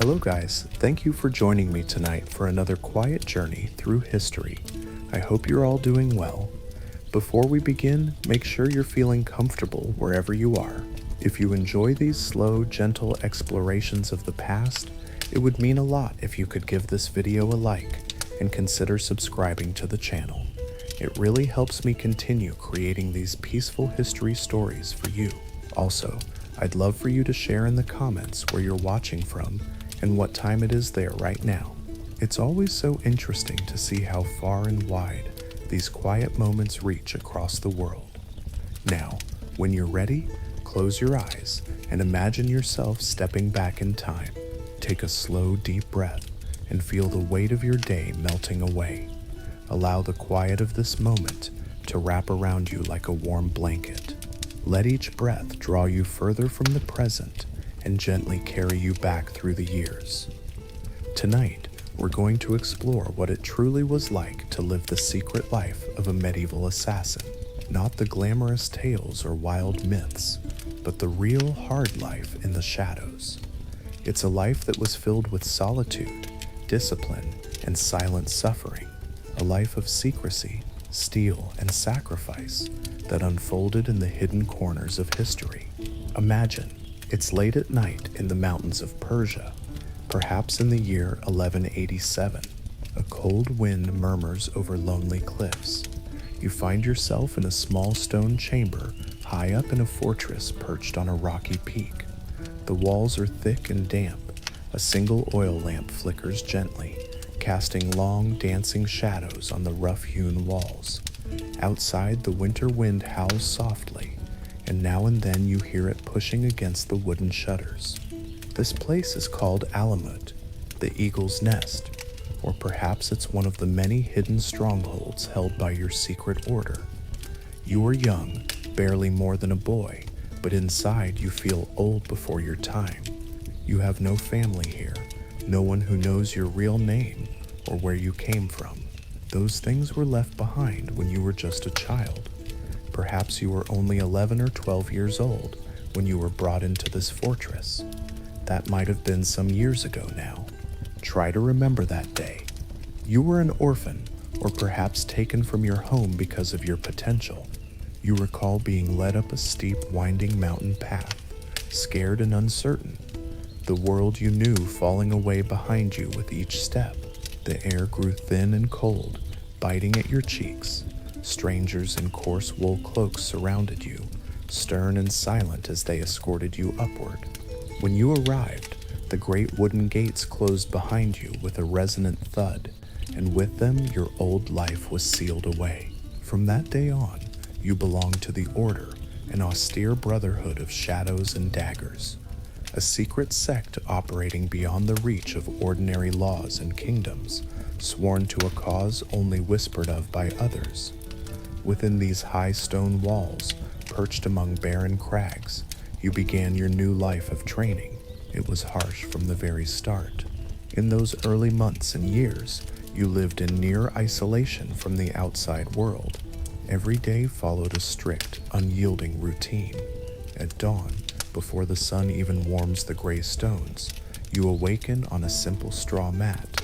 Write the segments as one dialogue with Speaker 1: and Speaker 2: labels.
Speaker 1: Hello guys, thank you for joining me tonight for another quiet journey through history. I hope you're all doing well. Before we begin, make sure you're feeling comfortable wherever you are. If you enjoy these slow, gentle explorations of the past, it would mean a lot if you could give this video a like and consider subscribing to the channel. It really helps me continue creating these peaceful history stories for you. Also, I'd love for you to share in the comments where you're watching from and what time it is there right now. It's always so interesting to see how far and wide these quiet moments reach across the world. Now, when you're ready, close your eyes and imagine yourself stepping back in time. Take a slow, deep breath and feel the weight of your day melting away. Allow the quiet of this moment to wrap around you like a warm blanket. Let each breath draw you further from the present and gently carry you back through the years. Tonight, we're going to explore what it truly was like to live the secret life of a medieval assassin. Not the glamorous tales or wild myths, but the real hard life in the shadows. It's a life that was filled with solitude, discipline, and silent suffering. A life of secrecy, steel, and sacrifice that unfolded in the hidden corners of history. Imagine, it's late at night in the mountains of Persia, perhaps in the year 1187. A cold wind murmurs over lonely cliffs. You find yourself in a small stone chamber high up in a fortress perched on a rocky peak. The walls are thick and damp. A single oil lamp flickers gently, casting long, dancing shadows on the rough-hewn walls. Outside, the winter wind howls softly, and now and then you hear it pushing against the wooden shutters. This place is called Alamut, the Eagle's Nest, or perhaps it's one of the many hidden strongholds held by your secret order. You are young, barely more than a boy, but inside you feel old before your time. You have no family here, no one who knows your real name or where you came from. Those things were left behind when you were just a child. Perhaps you were only 11 or 12 years old when you were brought into this fortress. That might have been some years ago now. Try to remember that day. You were an orphan, or perhaps taken from your home because of your potential. You recall being led up a steep, winding mountain path, scared and uncertain. The world you knew falling away behind you with each step. The air grew thin and cold, biting at your cheeks. Strangers in coarse wool cloaks surrounded you, stern and silent as they escorted you upward. When you arrived, the great wooden gates closed behind you with a resonant thud, and with them your old life was sealed away. From that day on, you belonged to the Order, an austere brotherhood of shadows and daggers, a secret sect operating beyond the reach of ordinary laws and kingdoms, sworn to a cause only whispered of by others. Within these high stone walls, perched among barren crags, you began your new life of training. It was harsh from the very start. In those early months and years, you lived in near isolation from the outside world. Every day followed a strict, unyielding routine. At dawn, before the sun even warms the gray stones, you awaken on a simple straw mat.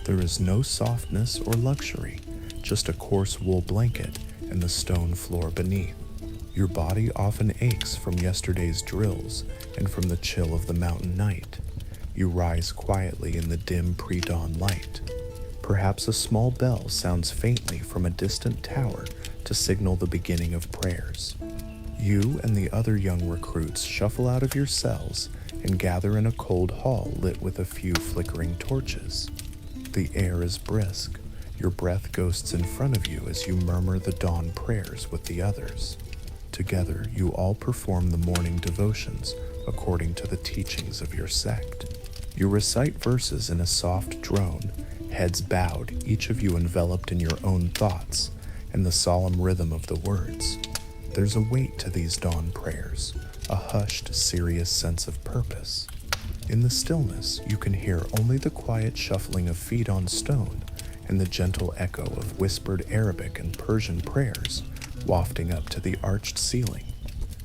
Speaker 1: There is no softness or luxury, just a coarse wool blanket and the stone floor beneath. Your body often aches from yesterday's drills and from the chill of the mountain night. You rise quietly in the dim pre-dawn light. Perhaps a small bell sounds faintly from a distant tower to signal the beginning of prayers. You and the other young recruits shuffle out of your cells and gather in a cold hall lit with a few flickering torches. The air is brisk. Your breath ghosts in front of you as you murmur the dawn prayers with the others. Together, you all perform the morning devotions according to the teachings of your sect. You recite verses in a soft drone, heads bowed, each of you enveloped in your own thoughts and the solemn rhythm of the words. There's a weight to these dawn prayers, a hushed, serious sense of purpose. In the stillness, you can hear only the quiet shuffling of feet on stone and the gentle echo of whispered Arabic and Persian prayers wafting up to the arched ceiling.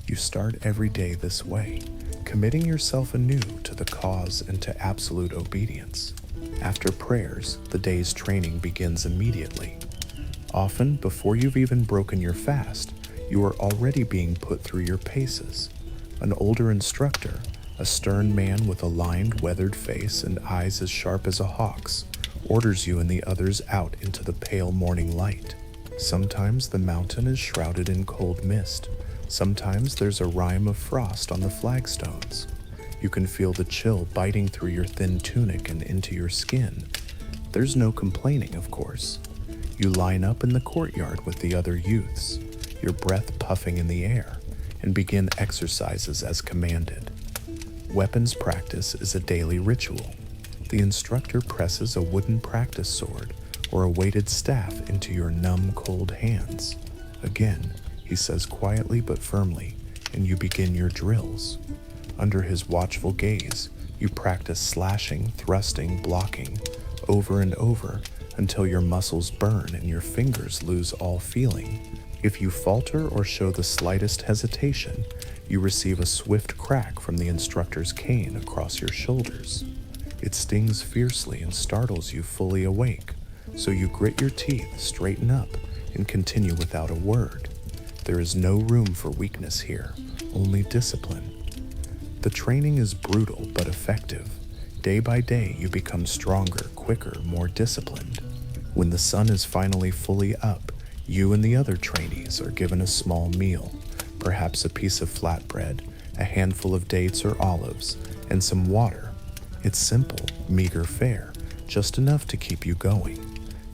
Speaker 1: You start every day this way, committing yourself anew to the cause and to absolute obedience. After prayers, the day's training begins immediately. Often, before you've even broken your fast, you are already being put through your paces. An older instructor, a stern man with a lined, weathered face and eyes as sharp as a hawk's, orders you and the others out into the pale morning light. Sometimes the mountain is shrouded in cold mist. Sometimes there's a rime of frost on the flagstones. You can feel the chill biting through your thin tunic and into your skin. There's no complaining, of course. You line up in the courtyard with the other youths, your breath puffing in the air, and begin exercises as commanded. Weapons practice is a daily ritual. The instructor presses a wooden practice sword or a weighted staff into your numb, cold hands. Again, he says quietly but firmly, and you begin your drills. Under his watchful gaze, you practice slashing, thrusting, blocking, over and over, until your muscles burn and your fingers lose all feeling. If you falter or show the slightest hesitation, you receive a swift crack from the instructor's cane across your shoulders. It stings fiercely and startles you fully awake, so you grit your teeth, straighten up, and continue without a word. There is no room for weakness here, only discipline. The training is brutal but effective. Day by day, you become stronger, quicker, more disciplined. When the sun is finally fully up, you and the other trainees are given a small meal, perhaps a piece of flatbread, a handful of dates or olives, and some water. It's simple, meager fare, just enough to keep you going.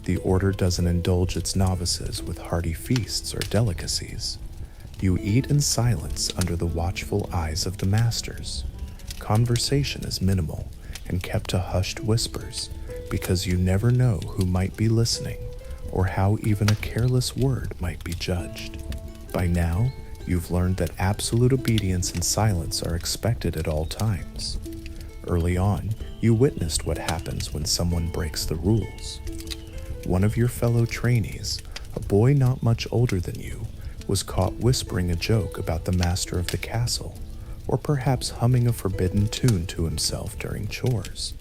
Speaker 1: The order doesn't indulge its novices with hearty feasts or delicacies. You eat in silence under the watchful eyes of the masters. Conversation is minimal and kept to hushed whispers, because you never know who might be listening or how even a careless word might be judged. By now, you've learned that absolute obedience and silence are expected at all times. Early on, you witnessed what happens when someone breaks the rules. One of your fellow trainees, a boy not much older than you, was caught whispering a joke about the master of the castle, or perhaps humming a forbidden tune to himself during chores.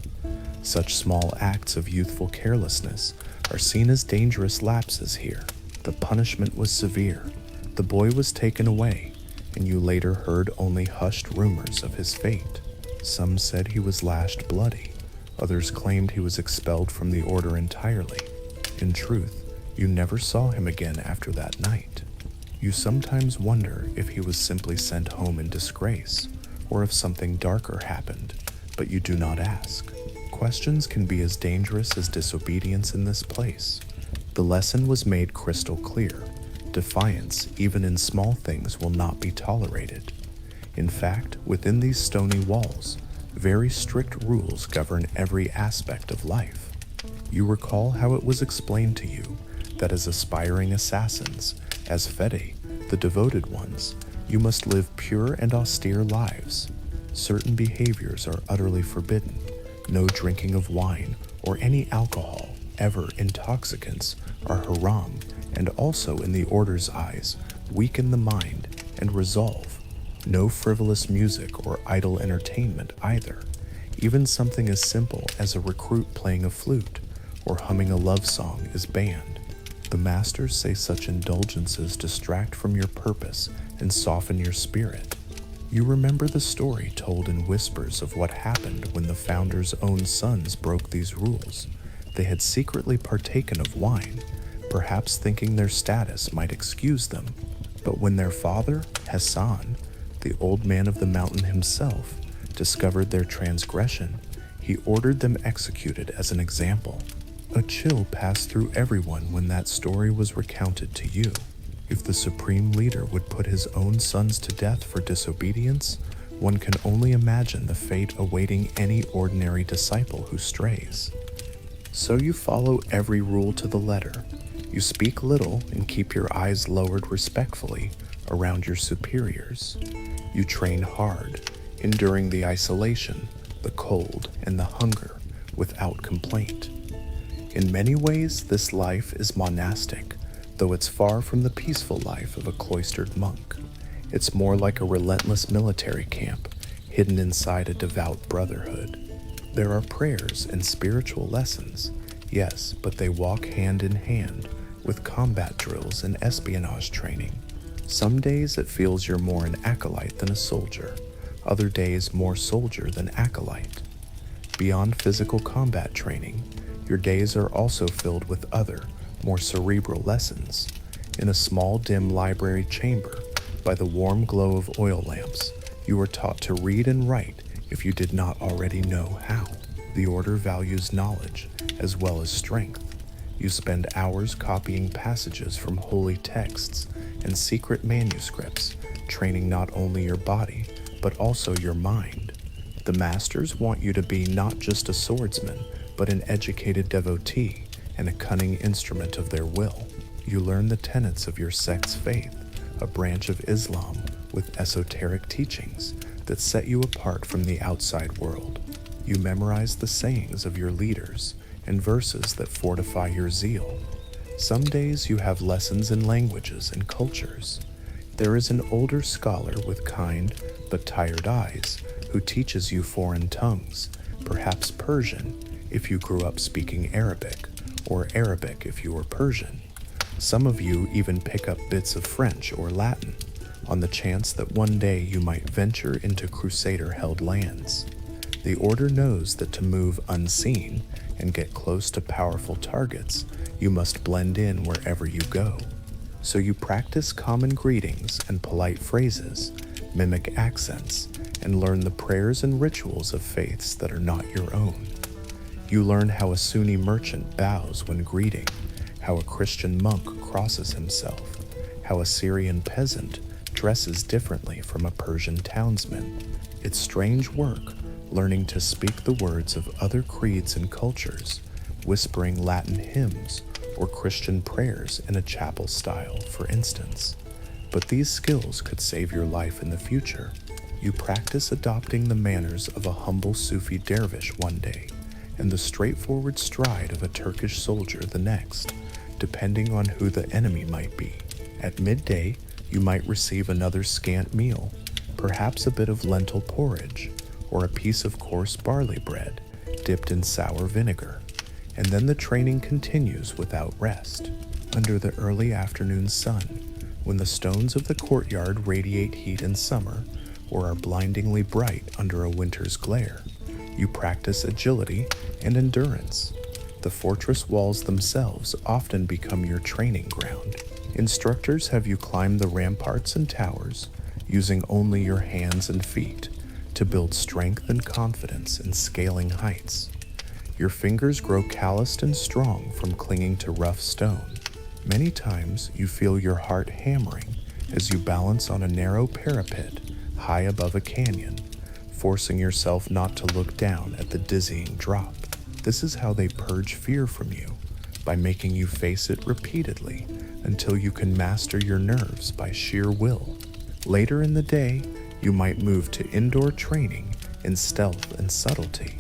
Speaker 1: Such small acts of youthful carelessness are seen as dangerous lapses here. The punishment was severe. The boy was taken away, and you later heard only hushed rumors of his fate. Some said he was lashed bloody. Others claimed he was expelled from the order entirely. In truth, you never saw him again after that night. You sometimes wonder if he was simply sent home in disgrace, or if something darker happened, but you do not ask. Questions can be as dangerous as disobedience in this place. The lesson was made crystal clear. Defiance, even in small things, will not be tolerated. In fact, within these stony walls, very strict rules govern every aspect of life. You recall how it was explained to you that as aspiring assassins, as fede, the devoted ones, you must live pure and austere lives. Certain behaviors are utterly forbidden. No drinking of wine or any alcohol, ever intoxicants, are haram, and also in the order's eyes, weaken the mind and resolve. No frivolous music or idle entertainment either. Even something as simple as a recruit playing a flute or humming a love song is banned. The masters say such indulgences distract from your purpose and soften your spirit. You remember the story told in whispers of what happened when the founder's own sons broke these rules. They had secretly partaken of wine, perhaps thinking their status might excuse them. But when their father, Hassan, the old man of the mountain himself, discovered their transgression, he ordered them executed as an example. A chill passed through everyone when that story was recounted to you. If the supreme leader would put his own sons to death for disobedience, one can only imagine the fate awaiting any ordinary disciple who strays. So you follow every rule to the letter. You speak little and keep your eyes lowered respectfully around your superiors. You train hard, enduring the isolation, the cold, and the hunger without complaint. In many ways, this life is monastic, though it's far from the peaceful life of a cloistered monk. It's more like a relentless military camp, hidden inside a devout brotherhood. There are prayers and spiritual lessons, yes, but they walk hand in hand with combat drills and espionage training. Some days it feels you're more an acolyte than a soldier, other days more soldier than acolyte. Beyond physical combat training, your days are also filled with other, more cerebral lessons. In a small, dim library chamber, by the warm glow of oil lamps, you are taught to read and write if you did not already know how. The order values knowledge as well as strength. You spend hours copying passages from holy texts and secret manuscripts, training not only your body, but also your mind. The masters want you to be not just a swordsman, but an educated devotee and a cunning instrument of their will. You learn the tenets of your sect's faith, a branch of Islam with esoteric teachings that set you apart from the outside world. You memorize the sayings of your leaders and verses that fortify your zeal. Some days you have lessons in languages and cultures. There is an older scholar with kind but tired eyes who teaches you foreign tongues, perhaps Persian if you grew up speaking Arabic, or Arabic if you were Persian. Some of you even pick up bits of French or Latin on the chance that one day you might venture into crusader-held lands. The Order knows that to move unseen and get close to powerful targets, you must blend in wherever you go. So you practice common greetings and polite phrases, mimic accents, and learn the prayers and rituals of faiths that are not your own. You learn how a Sunni merchant bows when greeting, how a Christian monk crosses himself, how a Syrian peasant dresses differently from a Persian townsman. It's strange work, learning to speak the words of other creeds and cultures, whispering Latin hymns or Christian prayers in a chapel style, for instance. But these skills could save your life in the future. You practice adopting the manners of a humble Sufi dervish one day, and the straightforward stride of a Turkish soldier the next, depending on who the enemy might be. At midday, you might receive another scant meal, perhaps a bit of lentil porridge, or a piece of coarse barley bread dipped in sour vinegar, and then the training continues without rest. Under the early afternoon sun, when the stones of the courtyard radiate heat in summer, or are blindingly bright under a winter's glare, you practice agility and endurance. The fortress walls themselves often become your training ground. Instructors have you climb the ramparts and towers, using only your hands and feet, to build strength and confidence in scaling heights. Your fingers grow calloused and strong from clinging to rough stone. Many times you feel your heart hammering as you balance on a narrow parapet high above a canyon, forcing yourself not to look down at the dizzying drop. This is how they purge fear from you, by making you face it repeatedly until you can master your nerves by sheer will. Later in the day, you might move to indoor training in stealth and subtlety.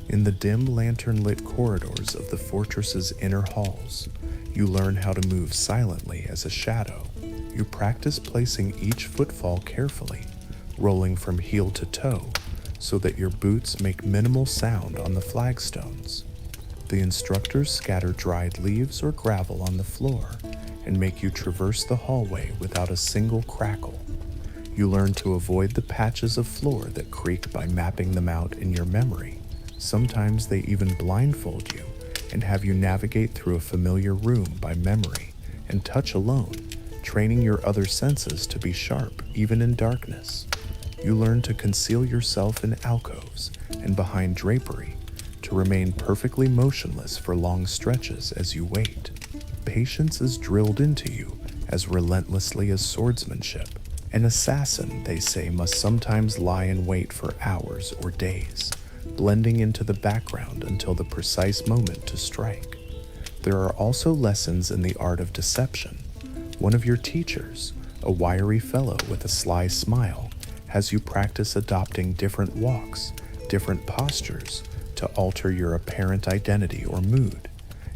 Speaker 1: In the dim lantern-lit corridors of the fortress's inner halls, you learn how to move silently as a shadow. You practice placing each footfall carefully, rolling from heel to toe, so that your boots make minimal sound on the flagstones. The instructors scatter dried leaves or gravel on the floor and make you traverse the hallway without a single crackle. You learn to avoid the patches of floor that creak by mapping them out in your memory. Sometimes they even blindfold you and have you navigate through a familiar room by memory and touch alone, training your other senses to be sharp even in darkness. You learn to conceal yourself in alcoves and behind drapery, to remain perfectly motionless for long stretches as you wait. Patience is drilled into you as relentlessly as swordsmanship. An assassin, they say, must sometimes lie in wait for hours or days, blending into the background until the precise moment to strike. There are also lessons in the art of deception. One of your teachers, a wiry fellow with a sly smile, has you practice adopting different walks, different postures, to alter your apparent identity or mood.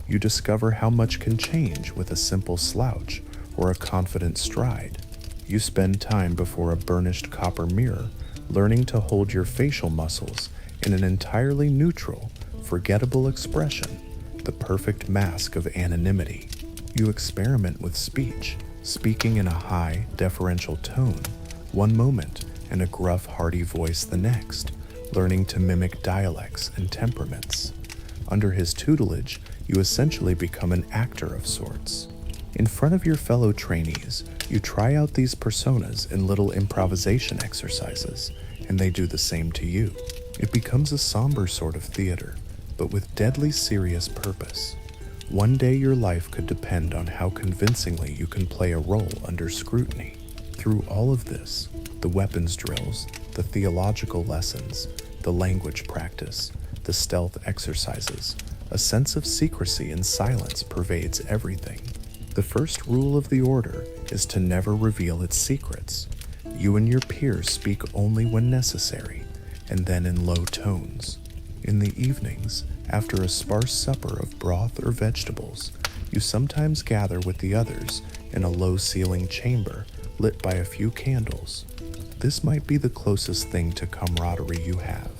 Speaker 1: You discover how much can change with a simple slouch or a confident stride. You spend time before a burnished copper mirror, learning to hold your facial muscles in an entirely neutral, forgettable expression, the perfect mask of anonymity. You experiment with speech, speaking in a high, deferential tone one moment and a gruff, hearty voice the next, learning to mimic dialects and temperaments. Under his tutelage, you essentially become an actor of sorts. In front of your fellow trainees, you try out these personas in little improvisation exercises, and they do the same to you. It becomes a somber sort of theater, but with deadly serious purpose. One day your life could depend on how convincingly you can play a role under scrutiny. Through all of this, the weapons drills, the theological lessons, the language practice, the stealth exercises, a sense of secrecy and silence pervades everything. The first rule of the order is to never reveal its secrets. You and your peers speak only when necessary, and then in low tones. In the evenings, after a sparse supper of broth or vegetables, you sometimes gather with the others in a low-ceilinged chamber lit by a few candles. This might be the closest thing to camaraderie you have,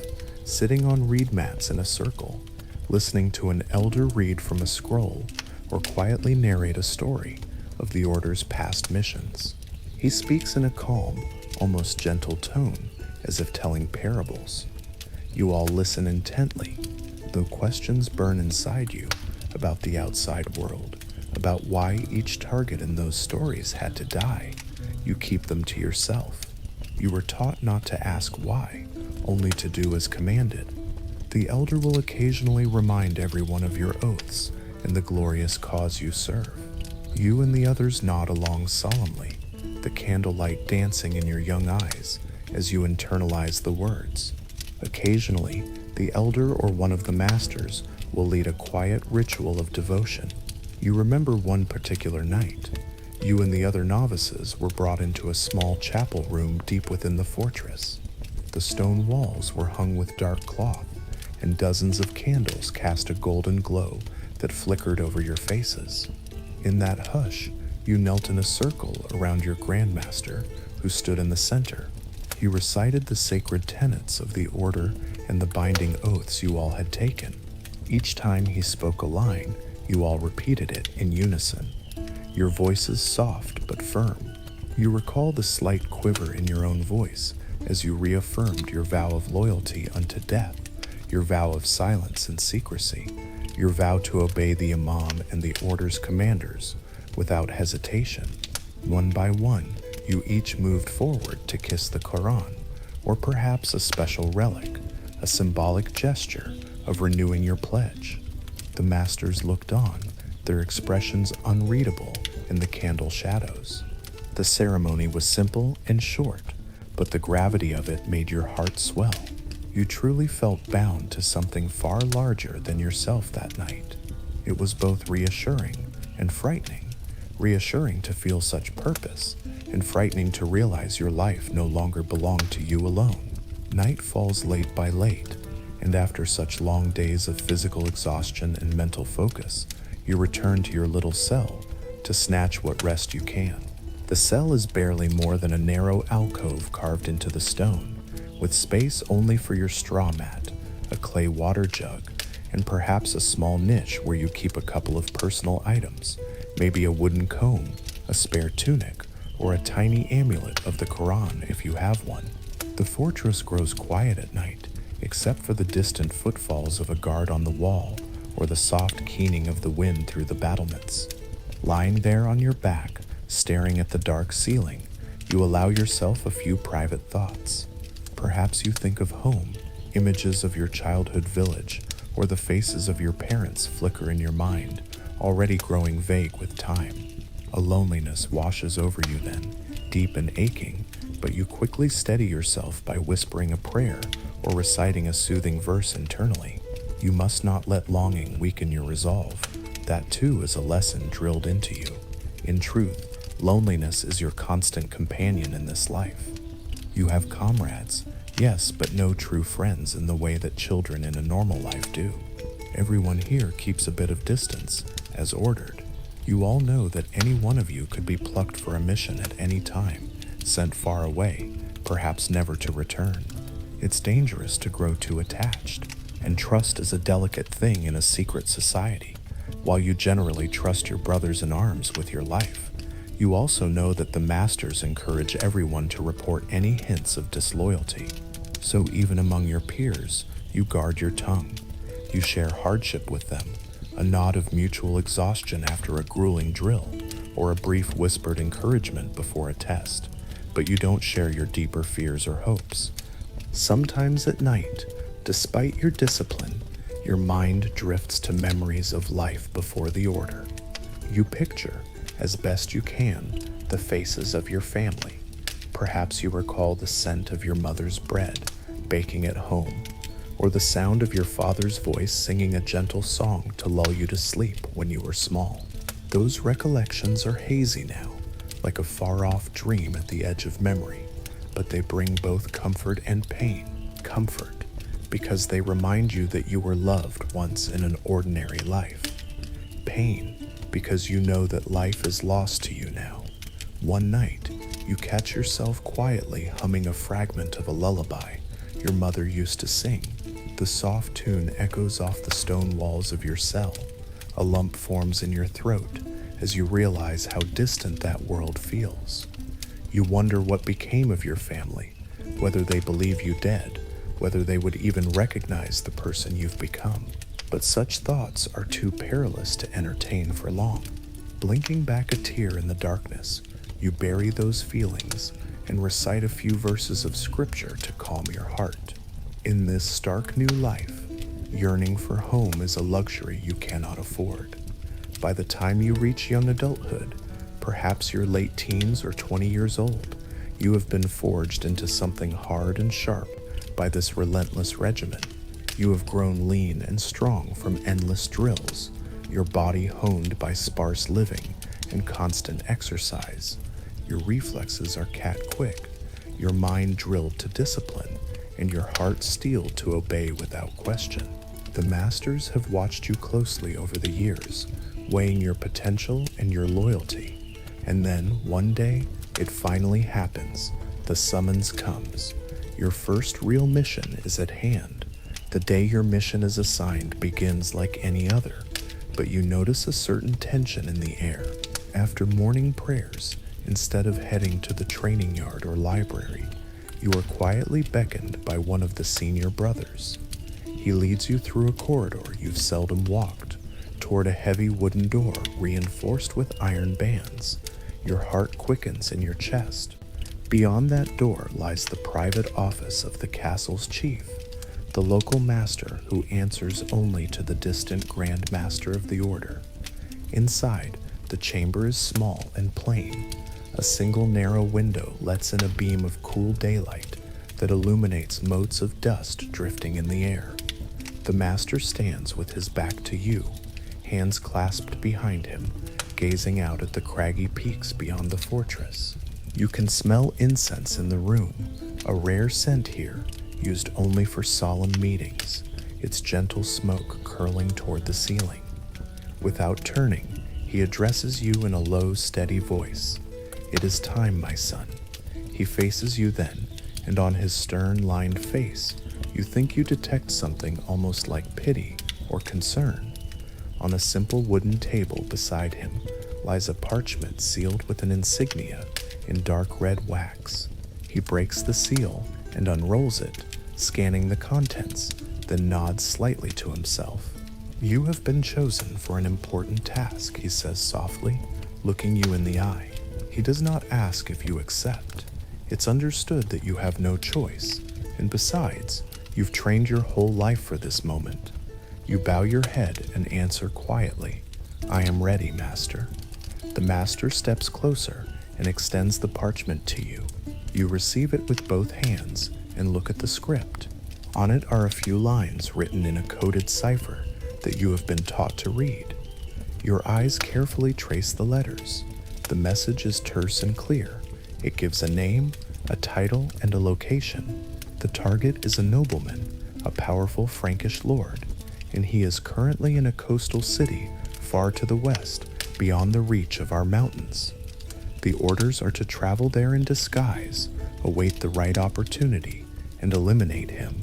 Speaker 1: sitting on reed mats in a circle, listening to an elder read from a scroll or quietly narrate a story of the Order's past missions. He speaks in a calm, almost gentle tone, as if telling parables. You all listen intently, though questions burn inside you about the outside world, about why each target in those stories had to die. You keep them to yourself. You were taught not to ask why, only to do as commanded. The elder will occasionally remind everyone of your oaths and the glorious cause you serve. You and the others nod along solemnly, the candlelight dancing in your young eyes as you internalize the words. Occasionally, the elder or one of the masters will lead a quiet ritual of devotion. You remember one particular night. You and the other novices were brought into a small chapel room deep within the fortress. The stone walls were hung with dark cloth, and dozens of candles cast a golden glow that flickered over your faces. In that hush, you knelt in a circle around your grandmaster, who stood in the center. You recited the sacred tenets of the order and the binding oaths you all had taken. Each time he spoke a line, you all repeated it in unison, your voices soft but firm. You recall the slight quiver in your own voice as you reaffirmed your vow of loyalty unto death, your vow of silence and secrecy, your vow to obey the Imam and the Order's commanders without hesitation. One by one, you each moved forward to kiss the Quran, or perhaps a special relic, a symbolic gesture of renewing your pledge. The masters looked on, their expressions unreadable in the candle shadows. The ceremony was simple and short, but the gravity of it made your heart swell. You truly felt bound to something far larger than yourself that night. It was both reassuring and frightening. Reassuring to feel such purpose, and frightening to realize your life no longer belonged to you alone. Night falls late by late, and after such long days of physical exhaustion and mental focus, you return to your little cell to snatch what rest you can. The cell is barely more than a narrow alcove carved into the stone, with space only for your straw mat, a clay water jug, and perhaps a small niche where you keep a couple of personal items, maybe a wooden comb, a spare tunic, or a tiny amulet of the Quran if you have one. The fortress grows quiet at night, except for the distant footfalls of a guard on the wall or the soft keening of the wind through the battlements. Lying there on your back, staring at the dark ceiling, you allow yourself a few private thoughts. Perhaps you think of home, images of your childhood village, or the faces of your parents flicker in your mind, already growing vague with time. A loneliness washes over you then, deep and aching, but you quickly steady yourself by whispering a prayer or reciting a soothing verse internally. You must not let longing weaken your resolve. That too is a lesson drilled into you. In truth, loneliness is your constant companion in this life. You have comrades, yes, but no true friends in the way that children in a normal life do. Everyone here keeps a bit of distance, as ordered. You all know that any one of you could be plucked for a mission at any time, sent far away, perhaps never to return. It's dangerous to grow too attached, and trust is a delicate thing in a secret society. While you generally trust your brothers in arms with your life, you also know that the masters encourage everyone to report any hints of disloyalty. So even among your peers, you guard your tongue. You share hardship with them, a nod of mutual exhaustion after a grueling drill, or a brief whispered encouragement before a test, but you don't share your deeper fears or hopes. Sometimes at night, despite your discipline, your mind drifts to memories of life before the order. You picture, as best you can, the faces of your family. Perhaps you recall the scent of your mother's bread, baking at home, or the sound of your father's voice singing a gentle song to lull you to sleep when you were small. Those recollections are hazy now, like a far-off dream at the edge of memory, but they bring both comfort and pain. Comfort, because they remind you that you were loved once in an ordinary life. Pain, because you know that life is lost to you now. One night, you catch yourself quietly humming a fragment of a lullaby your mother used to sing. The soft tune echoes off the stone walls of your cell. A lump forms in your throat as you realize how distant that world feels. You wonder what became of your family, whether they believe you dead, whether they would even recognize the person you've become. But such thoughts are too perilous to entertain for long. Blinking back a tear in the darkness, you bury those feelings and recite a few verses of scripture to calm your heart. In this stark new life, yearning for home is a luxury you cannot afford. By the time you reach young adulthood, perhaps you're late teens or 20 years old, you have been forged into something hard and sharp by this relentless regimen. You have grown lean and strong from endless drills, your body honed by sparse living and constant exercise. Your reflexes are cat-quick, your mind drilled to discipline, and your heart steeled to obey without question. The masters have watched you closely over the years, weighing your potential and your loyalty. And then, one day, it finally happens. The summons comes. Your first real mission is at hand. The day your mission is assigned begins like any other, but you notice a certain tension in the air. After morning prayers, instead of heading to the training yard or library, you are quietly beckoned by one of the senior brothers. He leads you through a corridor you've seldom walked, toward a heavy wooden door reinforced with iron bands. Your heart quickens in your chest. Beyond that door lies the private office of the castle's chief, the local master who answers only to the distant Grand Master of the Order. Inside, the chamber is small and plain. A single narrow window lets in a beam of cool daylight that illuminates motes of dust drifting in the air. The master stands with his back to you, hands clasped behind him, gazing out at the craggy peaks beyond the fortress. You can smell incense in the room, a rare scent here, used only for solemn meetings, its gentle smoke curling toward the ceiling. Without turning, he addresses you in a low, steady voice. "It is time, my son." He faces you then, and on his stern-lined face, you think you detect something almost like pity or concern. On a simple wooden table beside him lies a parchment sealed with an insignia in dark red wax. He breaks the seal and unrolls it, scanning the contents, then nods slightly to himself. "You have been chosen for an important task," he says softly, looking you in the eye. He does not ask if you accept. It's understood that you have no choice, and besides, you've trained your whole life for this moment. You bow your head and answer quietly, "I am ready, Master." The Master steps closer and extends the parchment to you. You receive it with both hands and look at the script. On it are a few lines written in a coded cipher that you have been taught to read. Your eyes carefully trace the letters. The message is terse and clear. It gives a name, a title, and a location. The target is a nobleman, a powerful Frankish lord, and he is currently in a coastal city far to the west, beyond the reach of our mountains. The orders are to travel there in disguise, await the right opportunity, and eliminate him.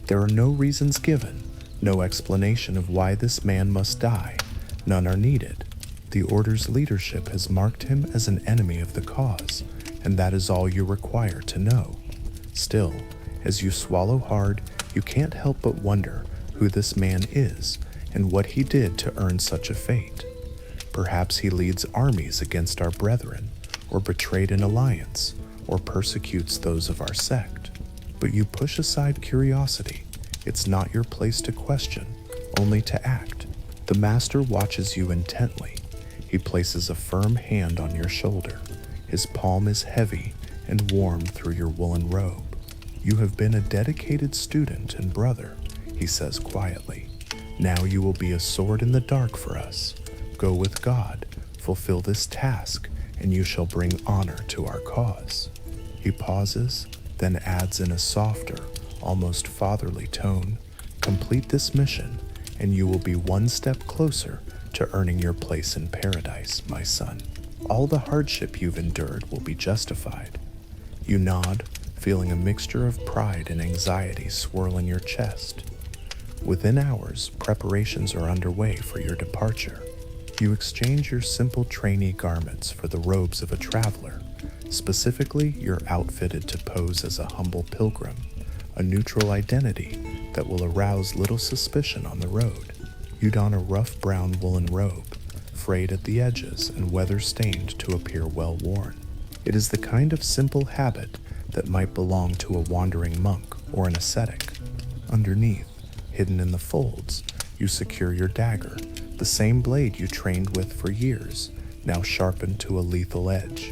Speaker 1: There are no reasons given, no explanation of why this man must die. None are needed. The Order's leadership has marked him as an enemy of the cause, and that is all you require to know. Still, as you swallow hard, you can't help but wonder who this man is and what he did to earn such a fate. Perhaps he leads armies against our brethren, or betrayed an alliance, or persecutes those of our sect. But you push aside curiosity. It's not your place to question, only to act. The Master watches you intently. He places a firm hand on your shoulder. His palm is heavy and warm through your woolen robe. You have been a dedicated student and brother, he says quietly. Now you will be a sword in the dark for us. Go with God, fulfill this task, and you shall bring honor to our cause. He pauses, then adds in a softer, almost fatherly tone, complete this mission, and you will be one step closer to earning your place in paradise, my son. All the hardship you've endured will be justified. You nod, feeling a mixture of pride and anxiety swirl in your chest. Within hours, preparations are underway for your departure. You exchange your simple trainee garments for the robes of a traveler. Specifically, you're outfitted to pose as a humble pilgrim, a neutral identity that will arouse little suspicion on the road. You don a rough brown woolen robe, frayed at the edges and weather-stained to appear well-worn. It is the kind of simple habit that might belong to a wandering monk or an ascetic. Underneath, hidden in the folds, you secure your dagger, the same blade you trained with for years, now sharpened to a lethal edge.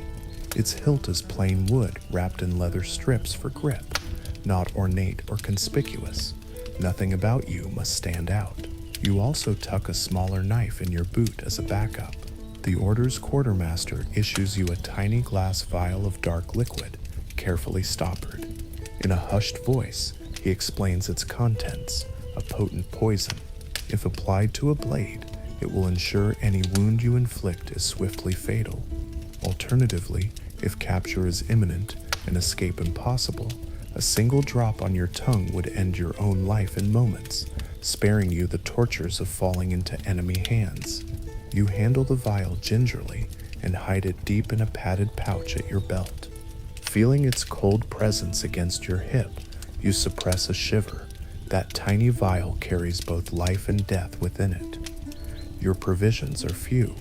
Speaker 1: Its hilt is plain wood wrapped in leather strips for grip, not ornate or conspicuous. Nothing about you must stand out. You also tuck a smaller knife in your boot as a backup. The Order's quartermaster issues you a tiny glass vial of dark liquid, carefully stoppered. In a hushed voice, he explains its contents, a potent poison. If applied to a blade, it will ensure any wound you inflict is swiftly fatal. Alternatively, if capture is imminent and escape impossible, a single drop on your tongue would end your own life in moments, sparing you the tortures of falling into enemy hands. You handle the vial gingerly and hide it deep in a padded pouch at your belt. Feeling its cold presence against your hip, you suppress a shiver. That tiny vial carries both life and death within it. Your provisions are few.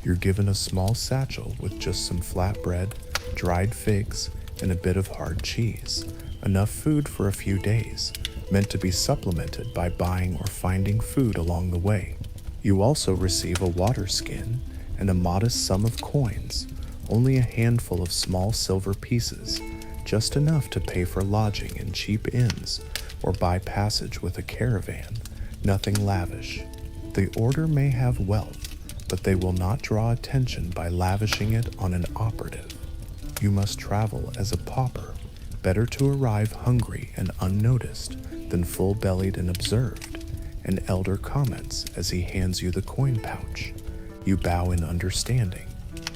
Speaker 1: You're given a small satchel with just some flatbread, dried figs, and a bit of hard cheese. Enough food for a few days, meant to be supplemented by buying or finding food along the way. You also receive a water skin and a modest sum of coins, only a handful of small silver pieces, just enough to pay for lodging in cheap inns or buy passage with a caravan, nothing lavish. The Order may have wealth, but they will not draw attention by lavishing it on an operative. You must travel as a pauper, better to arrive hungry and unnoticed than full-bellied and observed. An elder comments as he hands you the coin pouch. You bow in understanding.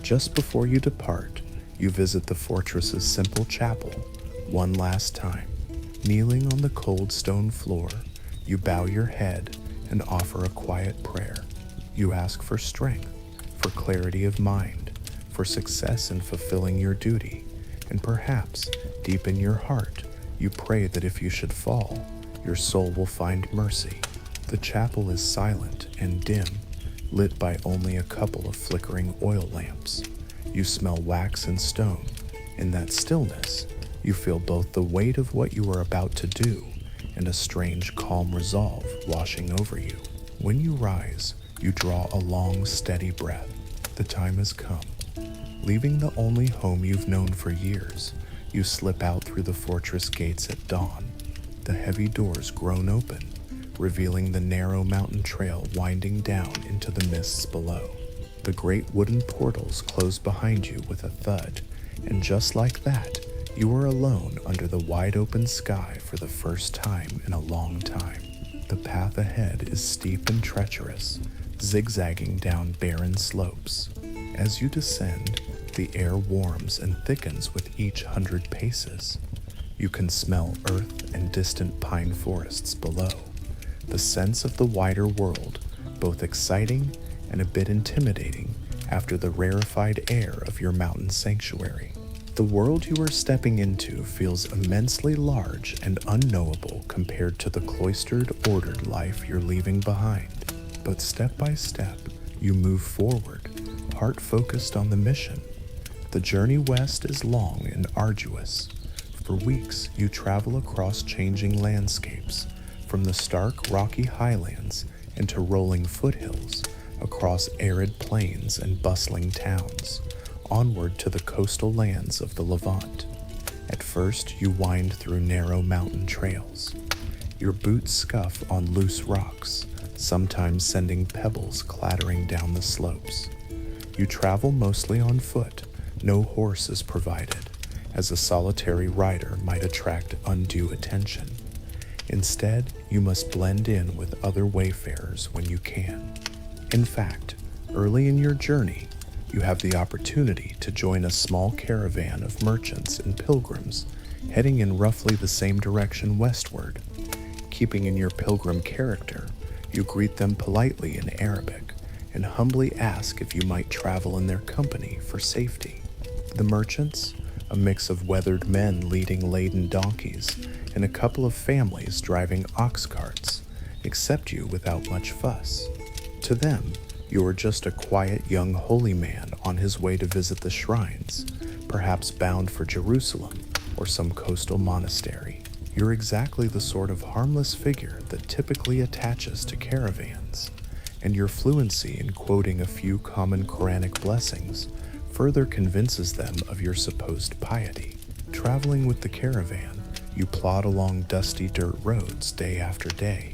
Speaker 1: Just before you depart, you visit the fortress's simple chapel one last time. Kneeling on the cold stone floor, you bow your head and offer a quiet prayer. You ask for strength, for clarity of mind, for success in fulfilling your duty, and perhaps, deep in your heart, you pray that if you should fall, your soul will find mercy. The chapel is silent and dim, lit by only a couple of flickering oil lamps. You smell wax and stone. In that stillness, you feel both the weight of what you are about to do and a strange, calm resolve washing over you. When you rise, you draw a long, steady breath. The time has come. Leaving the only home you've known for years, you slip out through the fortress gates at dawn. The heavy doors groan open, revealing the narrow mountain trail winding down into the mists below. The great wooden portals close behind you with a thud, and just like that, you are alone under the wide-open sky for the first time in a long time. The path ahead is steep and treacherous, zigzagging down barren slopes. As you descend, The air warms and thickens with each 100 paces. You can smell earth and distant pine forests below. The sense of the wider world, both exciting and a bit intimidating after the rarefied air of your mountain sanctuary. The world you are stepping into feels immensely large and unknowable compared to the cloistered, ordered life you're leaving behind. But step by step, you move forward, heart focused on the mission. The journey west is long and arduous. For weeks, you travel across changing landscapes, from the stark rocky highlands into rolling foothills, across arid plains and bustling towns, onward to the coastal lands of the Levant. At first, you wind through narrow mountain trails. Your boots scuff on loose rocks, sometimes sending pebbles clattering down the slopes. You travel mostly on foot. No horse is provided, as a solitary rider might attract undue attention. Instead, you must blend in with other wayfarers when you can. In fact, early in your journey, you have the opportunity to join a small caravan of merchants and pilgrims heading in roughly the same direction westward. Keeping in your pilgrim character, you greet them politely in Arabic and humbly ask if you might travel in their company for safety. The merchants, a mix of weathered men leading laden donkeys and a couple of families driving ox carts, accept you without much fuss. To them, you are just a quiet young holy man on his way to visit the shrines, perhaps bound for Jerusalem or some coastal monastery. You're exactly the sort of harmless figure that typically attaches to caravans, and your fluency in quoting a few common Quranic blessings further convinces them of your supposed piety. Traveling with the caravan, you plod along dusty dirt roads day after day.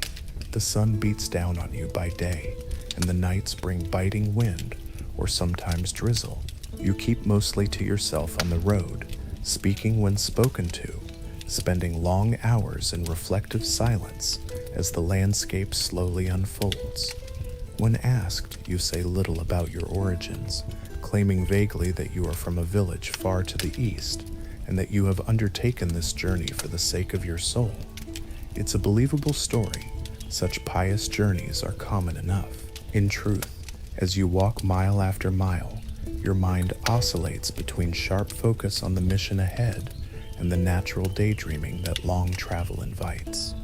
Speaker 1: The sun beats down on you by day, and the nights bring biting wind or sometimes drizzle. You keep mostly to yourself on the road, speaking when spoken to, spending long hours in reflective silence as the landscape slowly unfolds. When asked, you say little about your origins, claiming vaguely that you are from a village far to the east and that you have undertaken this journey for the sake of your soul. It's a believable story. Such pious journeys are common enough. In truth, as you walk mile after mile, your mind oscillates between sharp focus on the mission ahead and the natural daydreaming that long travel invites.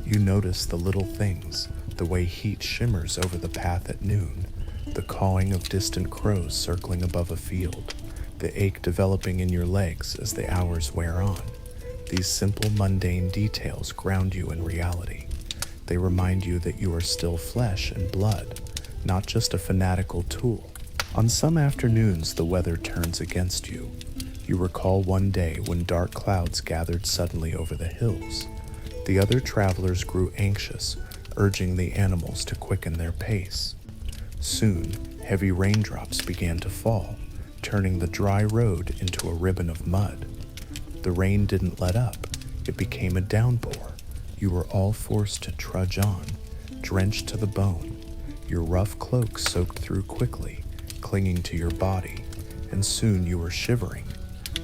Speaker 1: You notice the little things, the way heat shimmers over the path at noon, the cawing of distant crows circling above a field, the ache developing in your legs as the hours wear on. These simple, mundane details ground you in reality. They remind you that you are still flesh and blood, not just a fanatical tool. On some afternoons, the weather turns against you. You recall one day when dark clouds gathered suddenly over the hills. The other travelers grew anxious, urging the animals to quicken their pace. Soon, heavy raindrops began to fall, turning the dry road into a ribbon of mud. The rain didn't let up. It became a downpour. You were all forced to trudge on, drenched to the bone, your rough cloak soaked through quickly, clinging to your body, and soon you were shivering.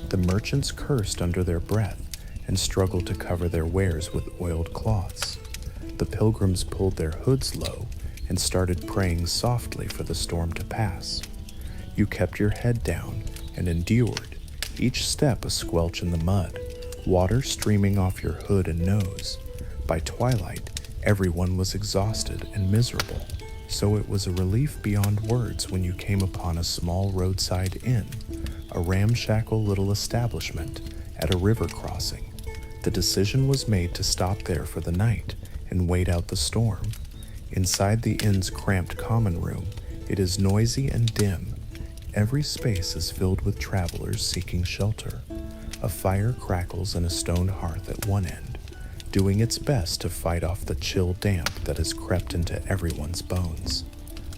Speaker 1: The merchants cursed under their breath and struggled to cover their wares with oiled cloths. The pilgrims pulled their hoods low and started praying softly for the storm to pass. You kept your head down and endured, each step a squelch in the mud, water streaming off your hood and nose. By twilight, everyone was exhausted and miserable, so it was a relief beyond words when you came upon a small roadside inn, a ramshackle little establishment at a river crossing. The decision was made to stop there for the night and wait out the storm. Inside the inn's cramped common room, it is noisy and dim. Every space is filled with travelers seeking shelter. A fire crackles in a stone hearth at one end, doing its best to fight off the chill damp that has crept into everyone's bones.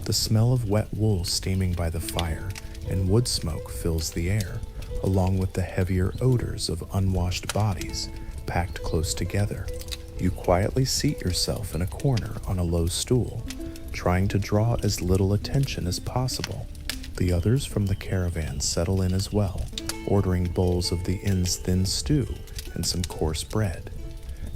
Speaker 1: The smell of wet wool steaming by the fire and wood smoke fills the air, along with the heavier odors of unwashed bodies packed close together. You quietly seat yourself in a corner on a low stool, trying to draw as little attention as possible. The The others from the caravan settle in as well, ordering bowls of the inn's thin stew and some coarse bread.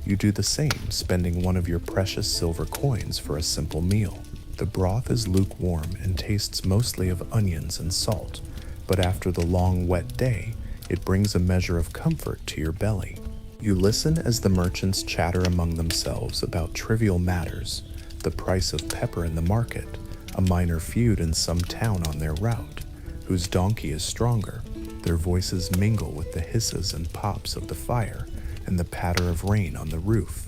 Speaker 1: You do the same, spending one of your precious silver coins for a simple meal. The broth is lukewarm and tastes mostly of onions and salt, but after the long, wet day, it brings a measure of comfort to your belly. You listen as the merchants chatter among themselves about trivial matters, the price of pepper in the market, a minor feud in some town on their route, whose donkey is stronger. Their voices mingle with the hisses and pops of the fire and the patter of rain on the roof.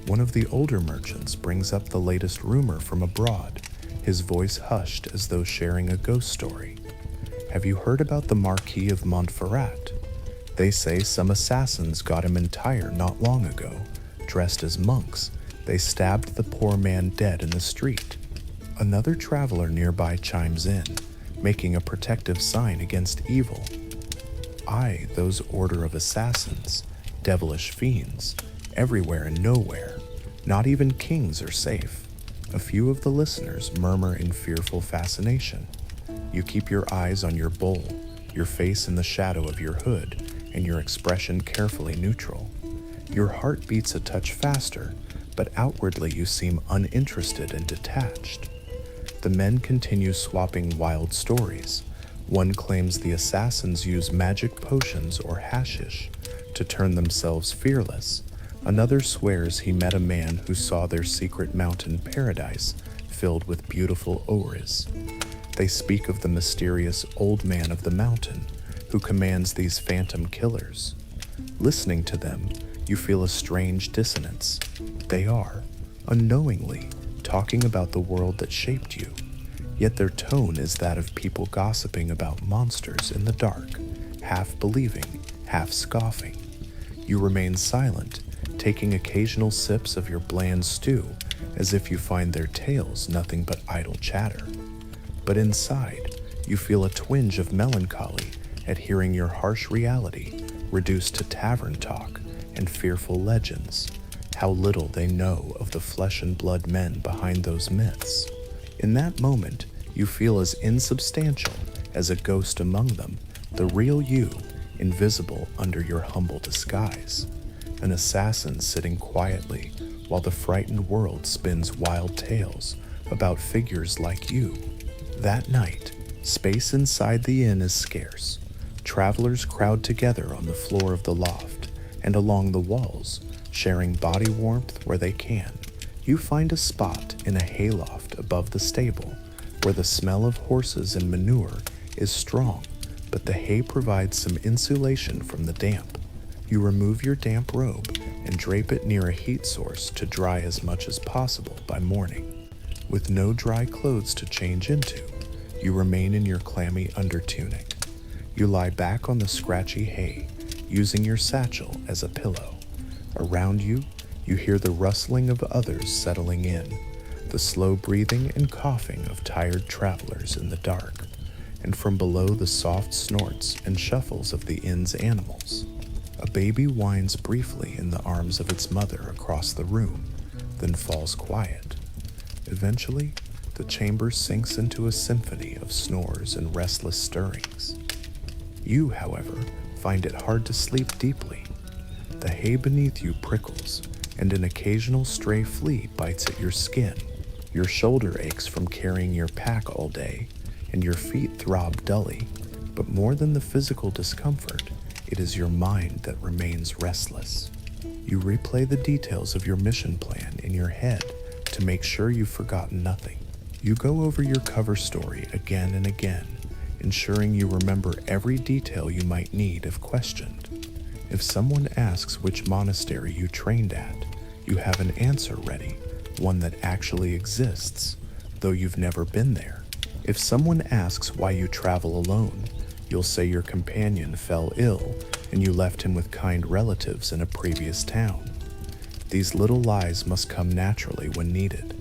Speaker 1: One of the older merchants brings up the latest rumor from abroad, his voice hushed as though sharing a ghost story. Have you heard about the Marquis of Montferrat? They say some assassins got him entire not long ago. Dressed as monks, they stabbed the poor man dead in the street. Another traveler nearby chimes in, making a protective sign against evil. Aye, those order of assassins, devilish fiends, everywhere and nowhere. Not even kings are safe. A few of the listeners murmur in fearful fascination. You keep your eyes on your bowl, your face in the shadow of your hood, and your expression carefully neutral. Your heart beats a touch faster, but outwardly you seem uninterested and detached. The men continue swapping wild stories. One claims the assassins use magic potions or hashish to turn themselves fearless. Another swears he met a man who saw their secret mountain paradise filled with beautiful houris. They speak of the mysterious old man of the mountain who commands these phantom killers. Listening to them, you feel a strange dissonance. They are, unknowingly, talking about the world that shaped you, yet their tone is that of people gossiping about monsters in the dark, half believing, half scoffing. You remain silent, taking occasional sips of your bland stew as if you find their tales nothing but idle chatter. But inside, you feel a twinge of melancholy at hearing your harsh reality reduced to tavern talk and fearful legends. How little they know of the flesh and blood men behind those myths. In that moment, you feel as insubstantial as a ghost among them, the real you, invisible under your humble disguise. An assassin sitting quietly while the frightened world spins wild tales about figures like you. That night, space inside the inn is scarce. Travelers crowd together on the floor of the loft and along the walls, sharing body warmth where they can. You find a spot in a hayloft above the stable where the smell of horses and manure is strong, but the hay provides some insulation from the damp. You remove your damp robe and drape it near a heat source to dry as much as possible by morning. With no dry clothes to change into, you remain in your clammy undertunic. You lie back on the scratchy hay, using your satchel as a pillow. Around you, you hear the rustling of others settling in, the slow breathing and coughing of tired travelers in the dark, and from below the soft snorts and shuffles of the inn's animals. A baby whines briefly in the arms of its mother across the room, then falls quiet. Eventually, the chamber sinks into a symphony of snores and restless stirrings. You, however, find it hard to sleep deeply. The hay beneath you prickles, and an occasional stray flea bites at your skin. Your shoulder aches from carrying your pack all day, and your feet throb dully. But more than the physical discomfort, it is your mind that remains restless. You replay the details of your mission plan in your head to make sure you've forgotten nothing. You go over your cover story again and again, ensuring you remember every detail you might need if questioned. If someone asks which monastery you trained at, you have an answer ready, one that actually exists, though you've never been there. If someone asks why you travel alone, you'll say your companion fell ill and you left him with kind relatives in a previous town. These little lies must come naturally when needed.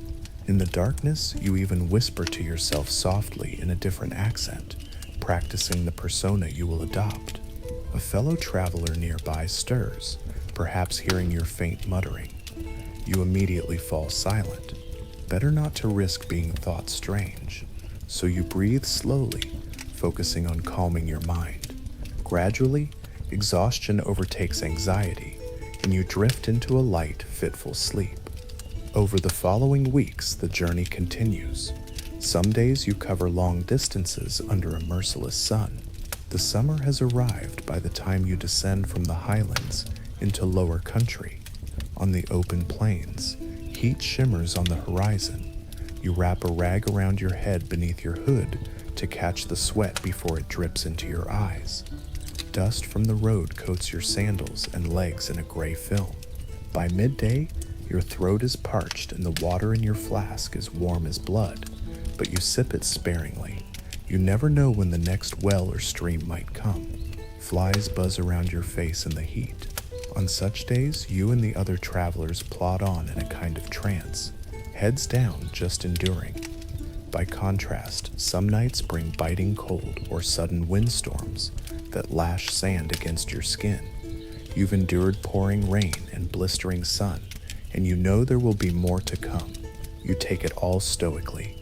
Speaker 1: In the darkness, you even whisper to yourself softly in a different accent, practicing the persona you will adopt. A fellow traveler nearby stirs, perhaps hearing your faint muttering. You immediately fall silent. Better not to risk being thought strange, so you breathe slowly, focusing on calming your mind. Gradually, exhaustion overtakes anxiety, and you drift into a light, fitful sleep. Over the following weeks, the journey continues. Some days you cover long distances under a merciless sun. The summer has arrived by the time you descend from the highlands into lower country. On the open plains, heat shimmers on the horizon. You wrap a rag around your head beneath your hood to catch the sweat before it drips into your eyes. Dust from the road coats your sandals and legs in a gray film. By midday, your throat is parched and the water in your flask is warm as blood, but you sip it sparingly. You never know when the next well or stream might come. Flies buzz around your face in the heat. On such days, you and the other travelers plod on in a kind of trance, heads down, just enduring. By contrast, some nights bring biting cold or sudden windstorms that lash sand against your skin. You've endured pouring rain and blistering sun, and you know there will be more to come. You take it all stoically.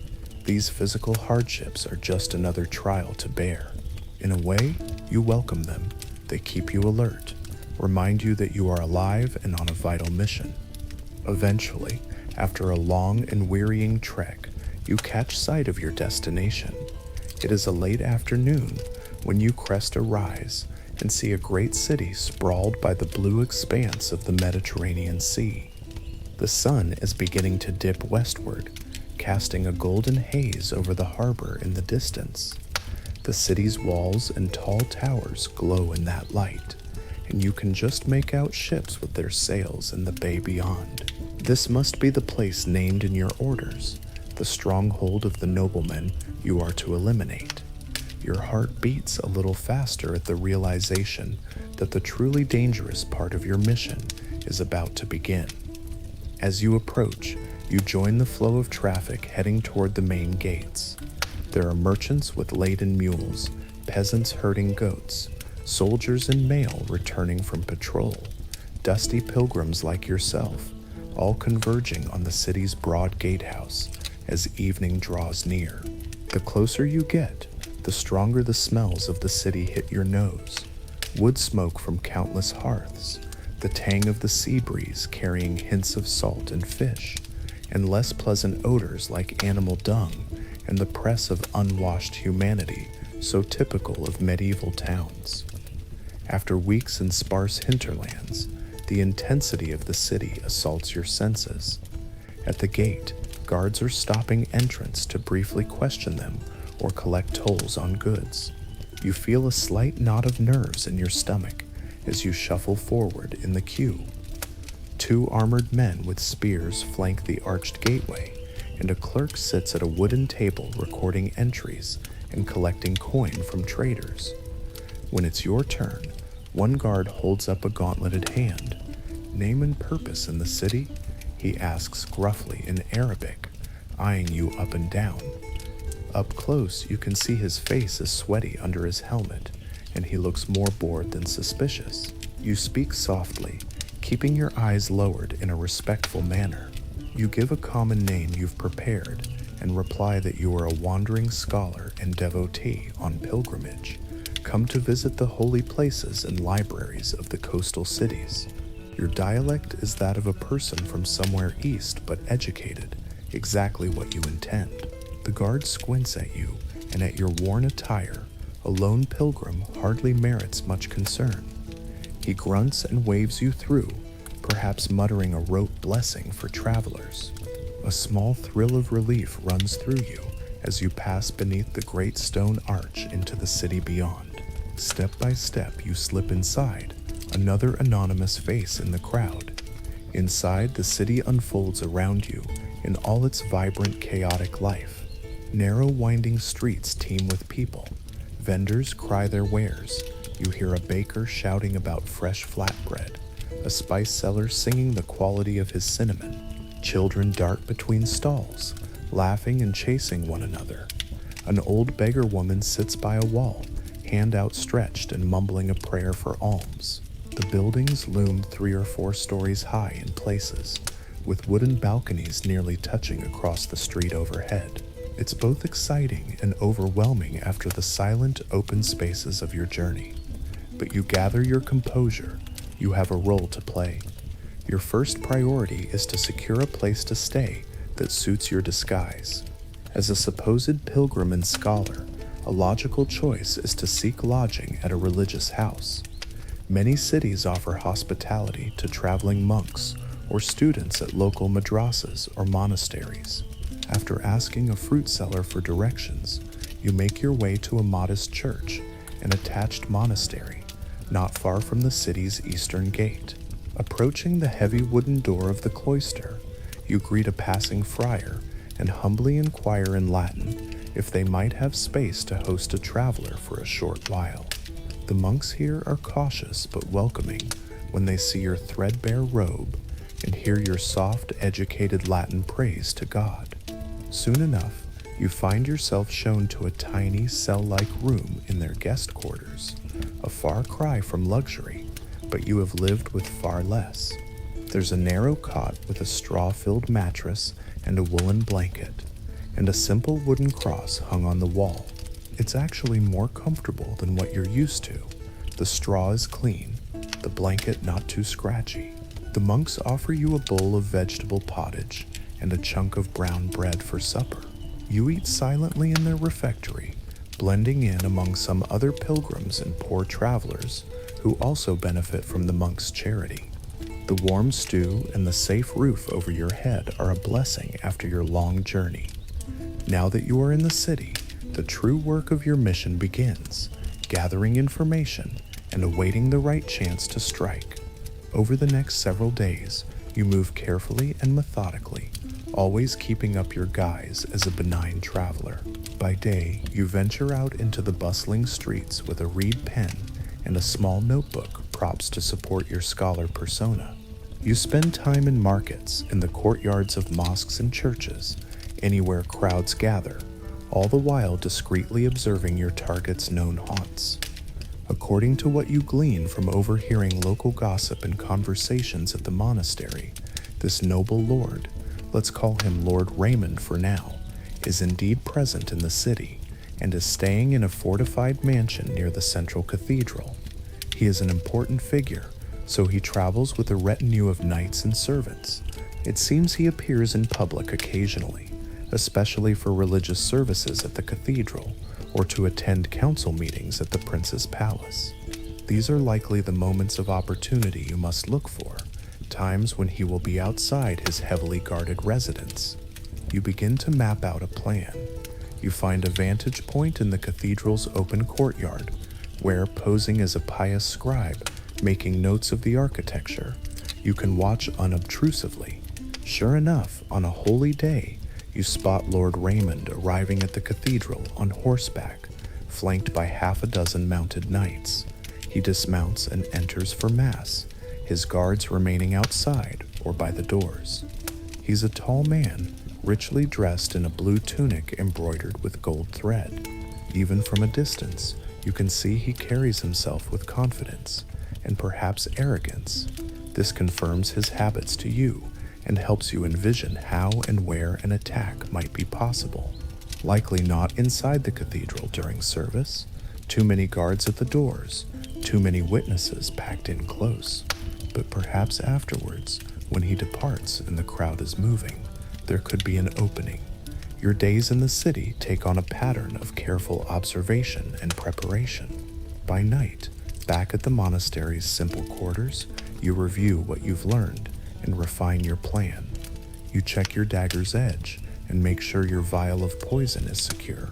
Speaker 1: These physical hardships are just another trial to bear. In a way, you welcome them. They keep you alert, remind you that you are alive and on a vital mission. Eventually, after a long and wearying trek, you catch sight of your destination. It is a late afternoon when you crest a rise and see a great city sprawled by the blue expanse of the Mediterranean Sea. The sun is beginning to dip westward, casting a golden haze over the harbor in the distance. The city's walls and tall towers glow in that light, and you can just make out ships with their sails in the bay beyond. This must be the place named in your orders, the stronghold of the noblemen you are to eliminate. Your heart beats a little faster at the realization that the truly dangerous part of your mission is about to begin. As you approach, you join the flow of traffic heading toward the main gates. There are merchants with laden mules, peasants herding goats, soldiers in mail returning from patrol, dusty pilgrims like yourself, all converging on the city's broad gatehouse as evening draws near. The closer you get, the stronger the smells of the city hit your nose. Wood smoke from countless hearths, the tang of the sea breeze carrying hints of salt and fish, and less pleasant odors like animal dung and the press of unwashed humanity so typical of medieval towns. After weeks in sparse hinterlands, the intensity of the city assaults your senses. At the gate, guards are stopping entrants to briefly question them or collect tolls on goods. You feel a slight knot of nerves in your stomach as you shuffle forward in the queue. 2 armored men with spears flank the arched gateway, and a clerk sits at a wooden table recording entries and collecting coin from traders. When it's your turn, one guard holds up a gauntleted hand. "Name and purpose in the city?" he asks gruffly in Arabic, eyeing you up and down. Up close, you can see his face is sweaty under his helmet, and he looks more bored than suspicious. You speak softly, keeping your eyes lowered in a respectful manner. You give a common name you've prepared and reply that you are a wandering scholar and devotee on pilgrimage, come to visit the holy places and libraries of the coastal cities. Your dialect is that of a person from somewhere east but educated, exactly what you intend. The guard squints at you, and at your worn attire, a lone pilgrim hardly merits much concern. He grunts and waves you through, perhaps muttering a rote blessing for travelers. A small thrill of relief runs through you as you pass beneath the great stone arch into the city beyond. Step by step, you slip inside, another anonymous face in the crowd. Inside, the city unfolds around you in all its vibrant, chaotic life. Narrow, winding streets teem with people. Vendors cry their wares. You hear a baker shouting about fresh flatbread, a spice seller singing the quality of his cinnamon. Children dart between stalls, laughing and chasing one another. An old beggar woman sits by a wall, hand outstretched and mumbling a prayer for alms. The buildings loom 3 or 4 stories high in places, with wooden balconies nearly touching across the street overhead. It's both exciting and overwhelming after the silent, open spaces of your journey. But you gather your composure. You have a role to play. Your first priority is to secure a place to stay that suits your disguise. As a supposed pilgrim and scholar, a logical choice is to seek lodging at a religious house. Many cities offer hospitality to traveling monks or students at local madrasas or monasteries. After asking a fruit seller for directions, you make your way to a modest church, an attached monastery, not far from the city's eastern gate. Approaching the heavy wooden door of the cloister, you greet a passing friar and humbly inquire in Latin if they might have space to host a traveler for a short while. The monks here are cautious but welcoming when they see your threadbare robe and hear your soft, educated Latin praise to God. Soon enough, you find yourself shown to a tiny cell-like room in their guest quarters, a far cry from luxury, but you have lived with far less. There's a narrow cot with a straw-filled mattress and a woolen blanket, and a simple wooden cross hung on the wall. It's actually more comfortable than what you're used to. The straw is clean, the blanket not too scratchy. The monks offer you a bowl of vegetable pottage and a chunk of brown bread for supper. You eat silently in their refectory, blending in among some other pilgrims and poor travelers who also benefit from the monks' charity. The warm stew and the safe roof over your head are a blessing after your long journey. Now that you are in the city, the true work of your mission begins, gathering information and awaiting the right chance to strike. Over the next several days, you move carefully and methodically, always keeping up your guise as a benign traveler. By day, you venture out into the bustling streets with a reed pen and a small notebook, props to support your scholar persona. You spend time in markets, in the courtyards of mosques and churches, anywhere crowds gather, all the while discreetly observing your target's known haunts. According to what you glean from overhearing local gossip and conversations at the monastery, this noble lord, let's call him Lord Raymond for now, is indeed present in the city and is staying in a fortified mansion near the central cathedral. He is an important figure, so he travels with a retinue of knights and servants. It seems he appears in public occasionally, especially for religious services at the cathedral or to attend council meetings at the prince's palace. These are likely the moments of opportunity you must look for, times when he will be outside his heavily guarded residence. You begin to map out a plan. You find a vantage point in the cathedral's open courtyard, where, posing as a pious scribe, making notes of the architecture, you can watch unobtrusively. Sure enough, on a holy day, you spot Lord Raymond arriving at the cathedral on horseback, flanked by half a dozen mounted knights. He dismounts and enters for mass, his guards remaining outside or by the doors. He's a tall man, richly dressed in a blue tunic embroidered with gold thread. Even from a distance, you can see he carries himself with confidence and perhaps arrogance. This confirms his habits to you and helps you envision how and where an attack might be possible. Likely not inside the cathedral during service, too many guards at the doors, too many witnesses packed in close, but perhaps afterwards, when he departs and the crowd is moving, there could be an opening. Your days in the city take on a pattern of careful observation and preparation. By night, back at the monastery's simple quarters, you review what you've learned and refine your plan. You check your dagger's edge and make sure your vial of poison is secure.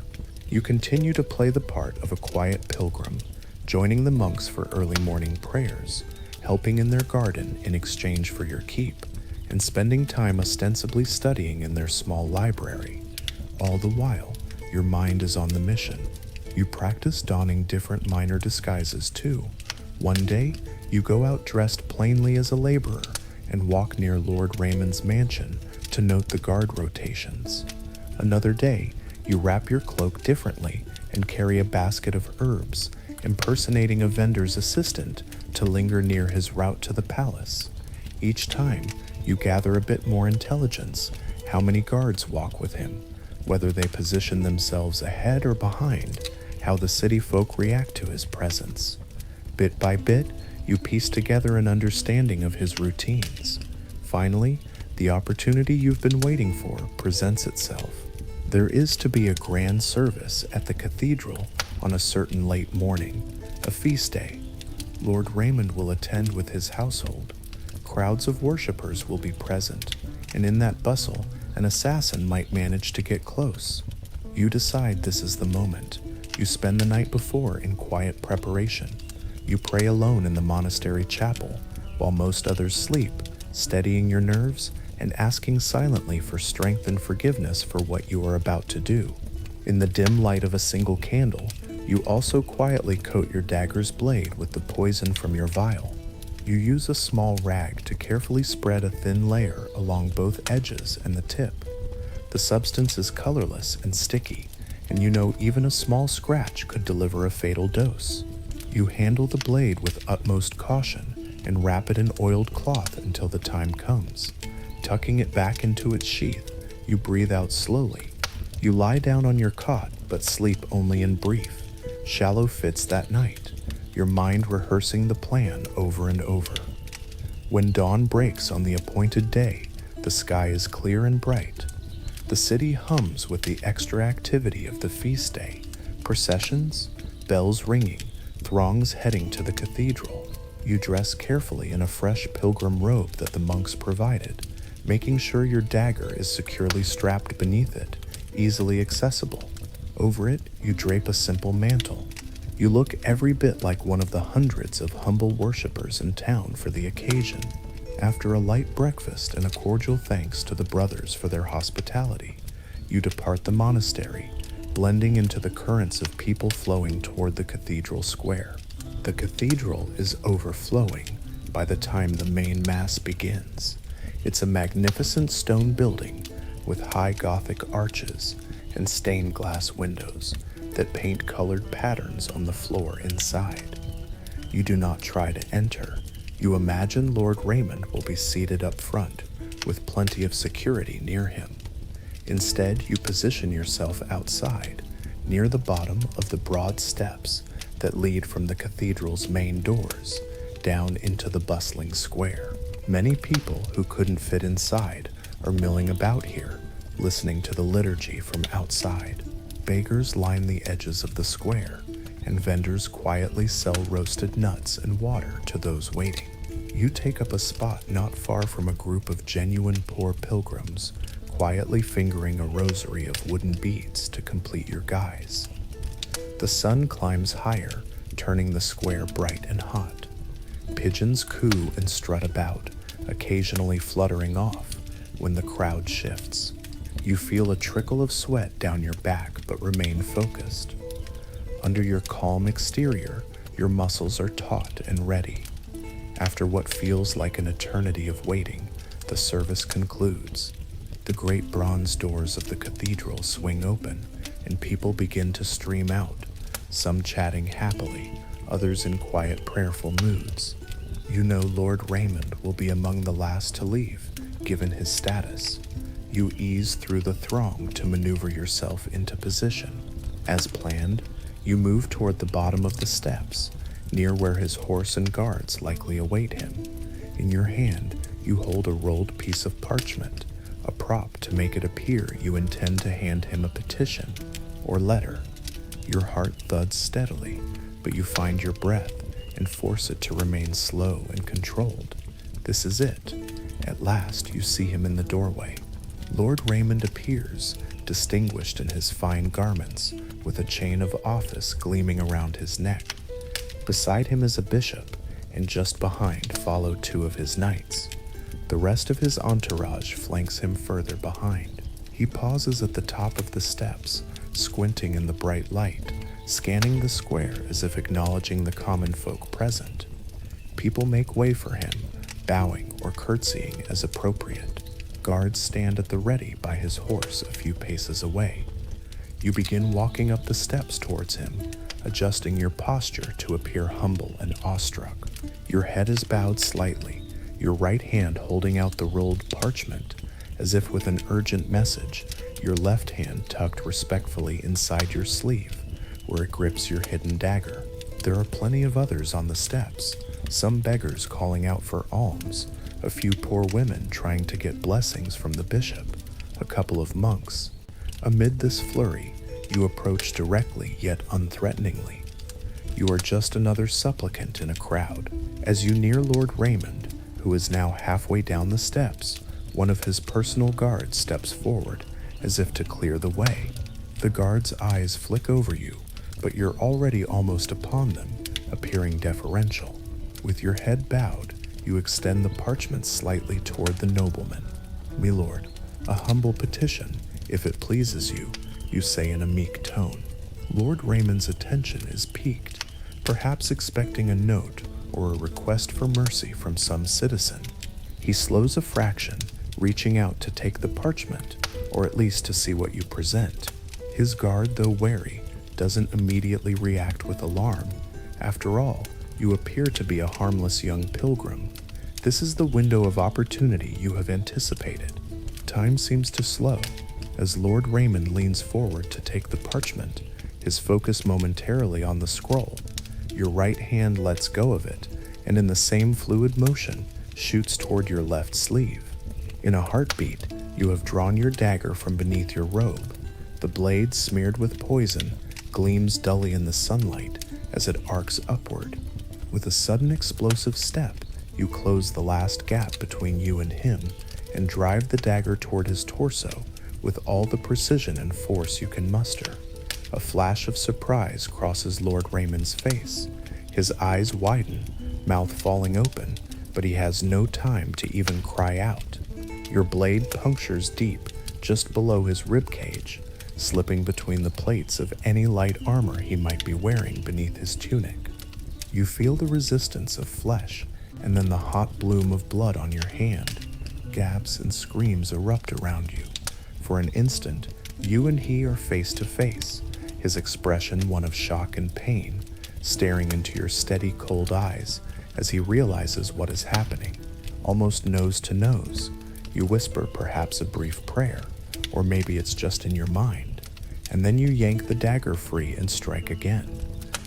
Speaker 1: You continue to play the part of a quiet pilgrim, joining the monks for early morning prayers, helping in their garden in exchange for your keep, and spending time ostensibly studying in their small library. All the while, your mind is on the mission. You practice donning different minor disguises too. One day, you go out dressed plainly as a laborer and walk near Lord Raymond's mansion to note the guard rotations. Another day, you wrap your cloak differently and carry a basket of herbs, impersonating a vendor's assistant to linger near his route to the palace. Each time, you gather a bit more intelligence, how many guards walk with him, whether they position themselves ahead or behind, how the city folk react to his presence. Bit by bit, you piece together an understanding of his routines. Finally, the opportunity you've been waiting for presents itself. There is to be a grand service at the cathedral on a certain late morning, a feast day. Lord Raymond will attend with his household. Crowds of worshippers will be present, and in that bustle, an assassin might manage to get close. You decide this is the moment. You spend the night before in quiet preparation. You pray alone in the monastery chapel, while most others sleep, steadying your nerves and asking silently for strength and forgiveness for what you are about to do. In the dim light of a single candle, you also quietly coat your dagger's blade with the poison from your vial. You use a small rag to carefully spread a thin layer along both edges and the tip. The substance is colorless and sticky, and you know even a small scratch could deliver a fatal dose. You handle the blade with utmost caution and wrap it in oiled cloth until the time comes. Tucking it back into its sheath, you breathe out slowly. You lie down on your cot, but sleep only in brief, shallow fits that night, your mind rehearsing the plan over and over. When dawn breaks on the appointed day, the sky is clear and bright. The city hums with the extra activity of the feast day, processions, bells ringing, throngs heading to the cathedral. You dress carefully in a fresh pilgrim robe that the monks provided, making sure your dagger is securely strapped beneath it, easily accessible. Over it, you drape a simple mantle. You look every bit like one of the hundreds of humble worshippers in town for the occasion. After a light breakfast and a cordial thanks to the brothers for their hospitality, you depart the monastery, blending into the currents of people flowing toward the cathedral square. The cathedral is overflowing by the time the main mass begins. It's a magnificent stone building with high Gothic arches and stained glass windows that paint colored patterns on the floor inside. You do not try to enter. You imagine Lord Raymond will be seated up front with plenty of security near him. Instead, you position yourself outside, near the bottom of the broad steps that lead from the cathedral's main doors down into the bustling square. Many people who couldn't fit inside are milling about here, listening to the liturgy from outside. Beggars line the edges of the square, and vendors quietly sell roasted nuts and water to those waiting. You take up a spot not far from a group of genuine poor pilgrims, quietly fingering a rosary of wooden beads to complete your guise. The sun climbs higher, turning the square bright and hot. Pigeons coo and strut about, occasionally fluttering off when the crowd shifts. You feel a trickle of sweat down your back but remain focused. Under your calm exterior, your muscles are taut and ready. After what feels like an eternity of waiting, the service concludes. The great bronze doors of the cathedral swing open, and people begin to stream out, some chatting happily, others in quiet prayerful moods. You know Lord Raymond will be among the last to leave, given his status. You ease through the throng to maneuver yourself into position. As planned, you move toward the bottom of the steps, near where his horse and guards likely await him. In your hand, you hold a rolled piece of parchment, a prop to make it appear you intend to hand him a petition or letter. Your heart thuds steadily, but you find your breath and force it to remain slow and controlled. This is it. At last, you see him in the doorway. Lord Raymond appears, distinguished in his fine garments, with a chain of office gleaming around his neck. Beside him is a bishop, and just behind follow two of his knights. The rest of his entourage flanks him further behind. He pauses at the top of the steps, squinting in the bright light, scanning the square as if acknowledging the common folk present. People make way for him, bowing or curtsying as appropriate. Guards stand at the ready by his horse a few paces away. You begin walking up the steps towards him, adjusting your posture to appear humble and awestruck. Your head is bowed slightly, your right hand holding out the rolled parchment, as if with an urgent message, your left hand tucked respectfully inside your sleeve, where it grips your hidden dagger. There are plenty of others on the steps, some beggars calling out for alms, a few poor women trying to get blessings from the bishop, a couple of monks. Amid this flurry, you approach directly yet unthreateningly. You are just another supplicant in a crowd. As you near Lord Raymond, who is now halfway down the steps, one of his personal guards steps forward, as if to clear the way. The guard's eyes flick over you, but you're already almost upon them, appearing deferential. With your head bowed, you extend the parchment slightly toward the nobleman. "Milord, a humble petition, if it pleases you," you say in a meek tone. Lord Raymond's attention is piqued, perhaps expecting a note or a request for mercy from some citizen. He slows a fraction, reaching out to take the parchment, or at least to see what you present. His guard, though wary, doesn't immediately react with alarm. After all, you appear to be a harmless young pilgrim. This is the window of opportunity you have anticipated. Time seems to slow. As Lord Raymond leans forward to take the parchment, his focus momentarily on the scroll, your right hand lets go of it, and in the same fluid motion, shoots toward your left sleeve. In a heartbeat, you have drawn your dagger from beneath your robe. The blade, smeared with poison, gleams dully in the sunlight as it arcs upward. With a sudden explosive step, you close the last gap between you and him and drive the dagger toward his torso with all the precision and force you can muster. A flash of surprise crosses Lord Raymond's face. His eyes widen, mouth falling open, but he has no time to even cry out. Your blade punctures deep, just below his ribcage, slipping between the plates of any light armor he might be wearing beneath his tunic. You feel the resistance of flesh, and then the hot bloom of blood on your hand. Gasps and screams erupt around you. For an instant, you and he are face to face, his expression one of shock and pain, staring into your steady, cold eyes as he realizes what is happening. Almost nose to nose, you whisper perhaps a brief prayer, or maybe it's just in your mind, and then you yank the dagger free and strike again.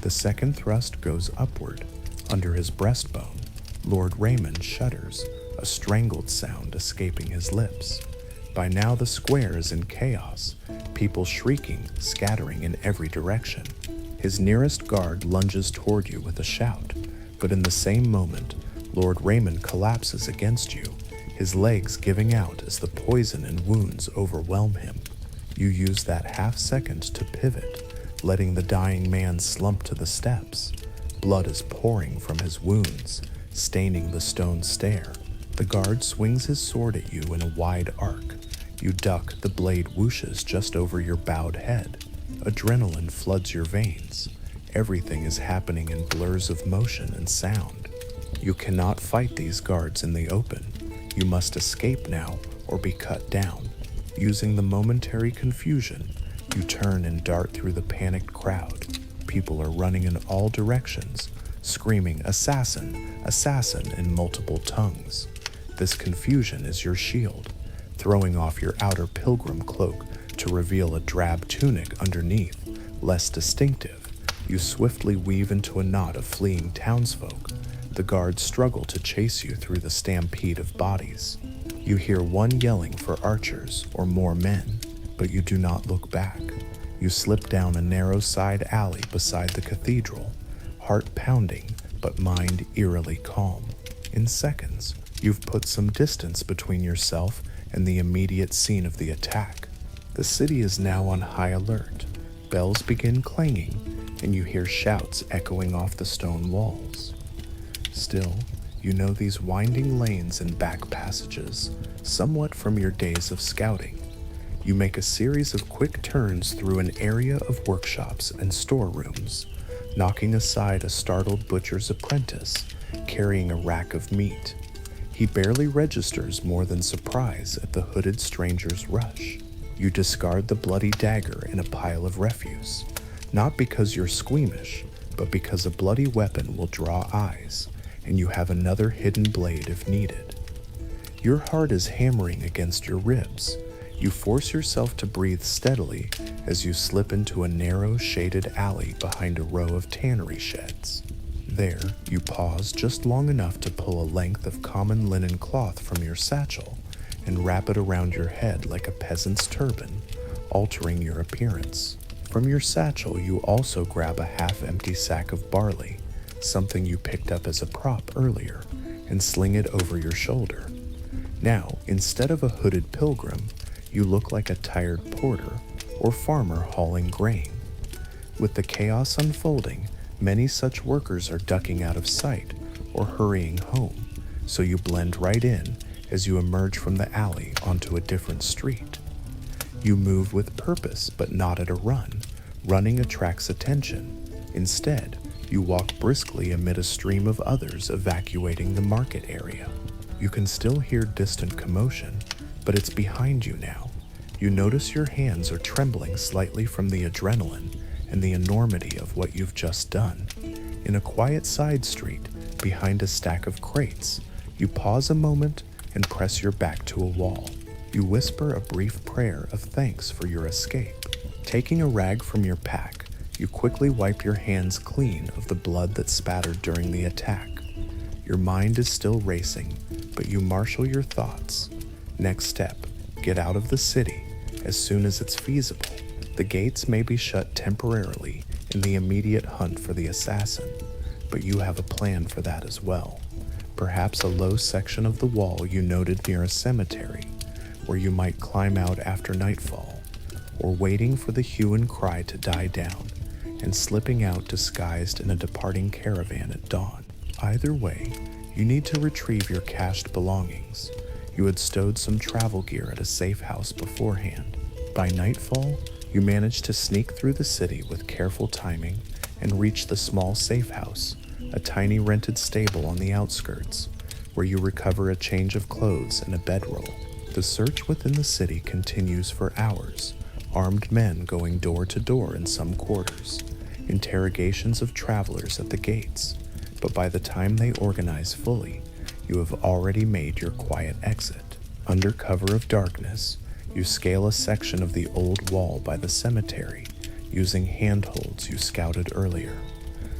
Speaker 1: The second thrust goes upward, under his breastbone. Lord Raymond shudders, a strangled sound escaping his lips. By now the square is in chaos, people shrieking, scattering in every direction. His nearest guard lunges toward you with a shout, but in the same moment, Lord Raymond collapses against you, his legs giving out as the poison and wounds overwhelm him. You use that half second to pivot, letting the dying man slump to the steps. Blood is pouring from his wounds, staining the stone stair. The guard swings his sword at you in a wide arc. You duck, the blade whooshes just over your bowed head. Adrenaline floods your veins. Everything is happening in blurs of motion and sound. You cannot fight these guards in the open. You must escape now or be cut down. Using the momentary confusion, you turn and dart through the panicked crowd. People are running in all directions, screaming "Assassin! Assassin!" in multiple tongues. This confusion is your shield, throwing off your outer pilgrim cloak to reveal a drab tunic underneath, less distinctive. You swiftly weave into a knot of fleeing townsfolk. The guards struggle to chase you through the stampede of bodies. You hear one yelling for archers or more men, but you do not look back. You slip down a narrow side alley beside the cathedral, heart pounding, but mind eerily calm. In seconds, you've put some distance between yourself and the immediate scene of the attack. The city is now on high alert. Bells begin clanging, and you hear shouts echoing off the stone walls. Still, you know these winding lanes and back passages, somewhat from your days of scouting. You make a series of quick turns through an area of workshops and storerooms, knocking aside a startled butcher's apprentice carrying a rack of meat. He barely registers more than surprise at the hooded stranger's rush. You discard the bloody dagger in a pile of refuse, not because you're squeamish, but because a bloody weapon will draw eyes, and you have another hidden blade if needed. Your heart is hammering against your ribs. You force yourself to breathe steadily as you slip into a narrow, shaded alley behind a row of tannery sheds. There, you pause just long enough to pull a length of common linen cloth from your satchel and wrap it around your head like a peasant's turban, altering your appearance. From your satchel, you also grab a half-empty sack of barley, something you picked up as a prop earlier, and sling it over your shoulder. Now, instead of a hooded pilgrim, you look like a tired porter or farmer hauling grain. With the chaos unfolding, many such workers are ducking out of sight or hurrying home, so you blend right in as you emerge from the alley onto a different street. You move with purpose, but not at a run. Running attracts attention. Instead, you walk briskly amid a stream of others evacuating the market area. You can still hear distant commotion, but it's behind you now. You notice your hands are trembling slightly from the adrenaline and the enormity of what you've just done. In a quiet side street, behind a stack of crates, you pause a moment and press your back to a wall. You whisper a brief prayer of thanks for your escape. Taking a rag from your pack, you quickly wipe your hands clean of the blood that spattered during the attack. Your mind is still racing, but you marshal your thoughts. Next step, get out of the city as soon as it's feasible. The gates may be shut temporarily in the immediate hunt for the assassin, but you have a plan for that as well. Perhaps a low section of the wall you noted near a cemetery, where you might climb out after nightfall, or waiting for the hue and cry to die down and slipping out disguised in a departing caravan at dawn. Either way, you need to retrieve your cached belongings. You had stowed some travel gear at a safe house beforehand. By nightfall, you managed to sneak through the city with careful timing and reach the small safe house, a tiny rented stable on the outskirts, where you recover a change of clothes and a bedroll. The search within the city continues for hours, armed men going door to door in some quarters, interrogations of travelers at the gates, but by the time they organize fully, you have already made your quiet exit. Under cover of darkness, you scale a section of the old wall by the cemetery using handholds you scouted earlier.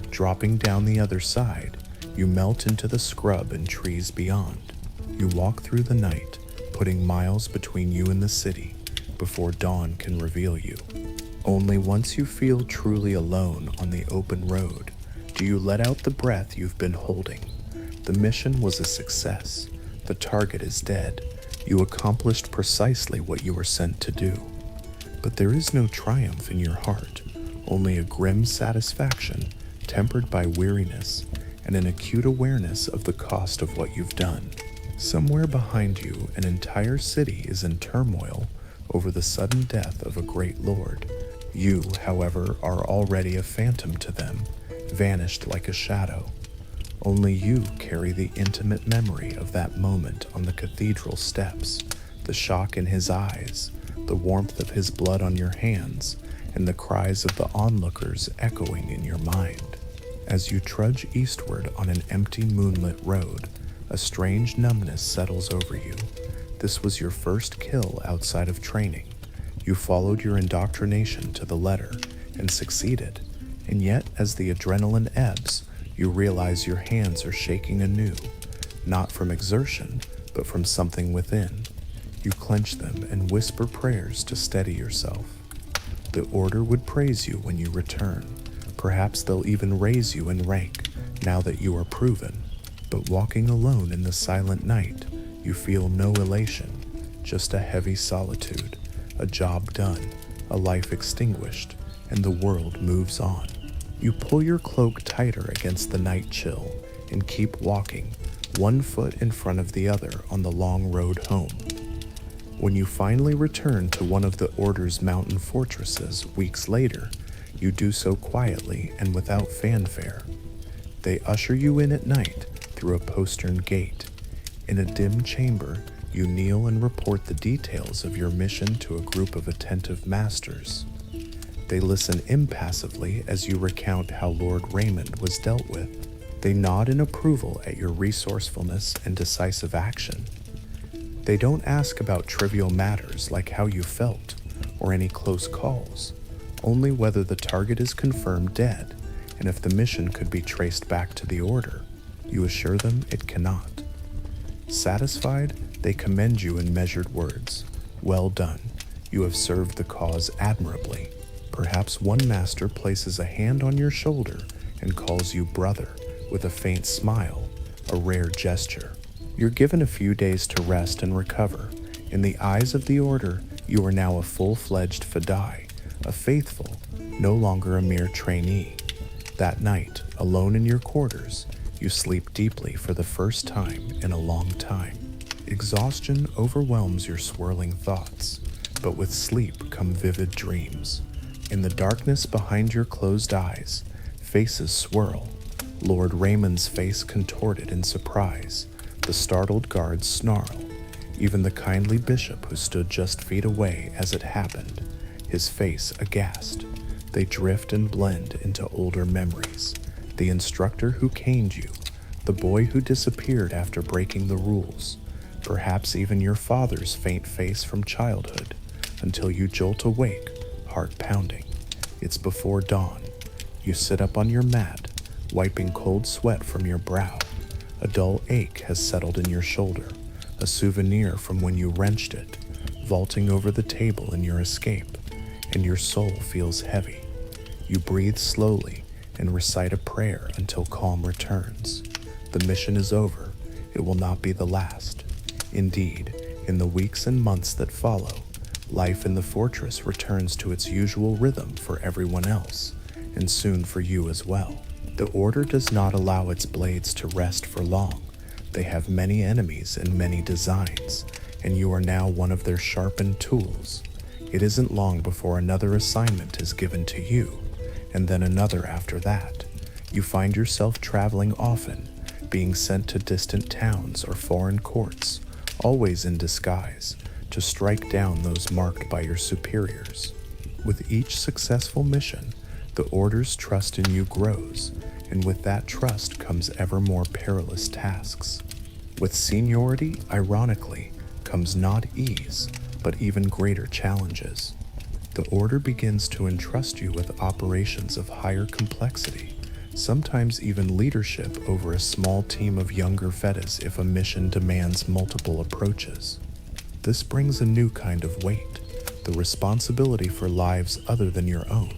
Speaker 1: Dropping down the other side, you melt into the scrub and trees beyond. You walk through the night, putting miles between you and the city before dawn can reveal you. Only once you feel truly alone on the open road do you let out the breath you've been holding. The mission was a success. The target is dead. You accomplished precisely what you were sent to do. But there is no triumph in your heart, only a grim satisfaction tempered by weariness and an acute awareness of the cost of what you've done. Somewhere behind you, an entire city is in turmoil over the sudden death of a great lord. You, however, are already a phantom to them, vanished like a shadow. Only you carry the intimate memory of that moment on the cathedral steps, the shock in his eyes, the warmth of his blood on your hands, and the cries of the onlookers echoing in your mind. As you trudge eastward on an empty moonlit road, a strange numbness settles over you. This was your first kill outside of training. You followed your indoctrination to the letter and succeeded, and yet as the adrenaline ebbs, you realize your hands are shaking anew, not from exertion, but from something within. You clench them and whisper prayers to steady yourself. The Order would praise you when you return. Perhaps they'll even raise you in rank now that you are proven. But walking alone in the silent night, you feel no elation, just a heavy solitude, a job done, a life extinguished, and the world moves on. You pull your cloak tighter against the night chill and keep walking, one foot in front of the other on the long road home. When you finally return to one of the Order's mountain fortresses weeks later, you do so quietly and without fanfare. They usher you in at night through a postern gate. In a dim chamber, you kneel and report the details of your mission to a group of attentive masters. They listen impassively as you recount how Lord Raymond was dealt with. They nod in approval at your resourcefulness and decisive action. They don't ask about trivial matters like how you felt or any close calls, only whether the target is confirmed dead, and if the mission could be traced back to the order. You assure them it cannot. Satisfied, they commend you in measured words. Well done. You have served the cause admirably. Perhaps one master places a hand on your shoulder and calls you brother with a faint smile, a rare gesture. You're given a few days to rest and recover. In the eyes of the order, you are now a full-fledged fidei, a faithful, no longer a mere trainee. That night, alone in your quarters, you sleep deeply for the first time in a long time. Exhaustion overwhelms your swirling thoughts, but with sleep come vivid dreams. In the darkness behind your closed eyes, faces swirl. Lord Raymond's face contorted in surprise. The startled guards snarl. Even the kindly bishop who stood just feet away as it happened, his face aghast. They drift and blend into older memories. The instructor who caned you, the boy who disappeared after breaking the rules, perhaps even your father's faint face from childhood, until you jolt awake, heart pounding. It's before dawn. You sit up on your mat, wiping cold sweat from your brow. A dull ache has settled in your shoulder, a souvenir from when you wrenched it, vaulting over the table in your escape, and your soul feels heavy. You breathe slowly and recite a prayer until calm returns. The mission is over. It will not be the last. Indeed, in the weeks and months that follow, life in the fortress returns to its usual rhythm for everyone else, and soon for you as well. The order does not allow its blades to rest for long. They have many enemies and many designs, and you are now one of their sharpened tools. It isn't long before another assignment is given to you, and then another after that. You find yourself traveling often, being sent to distant towns or foreign courts, always in disguise, to strike down those marked by your superiors. With each successful mission, the Order's trust in you grows, and with that trust comes ever more perilous tasks. With seniority, ironically, comes not ease, but even greater challenges. The Order begins to entrust you with operations of higher complexity, sometimes even leadership over a small team of younger fetas if a mission demands multiple approaches. This brings a new kind of weight, the responsibility for lives other than your own.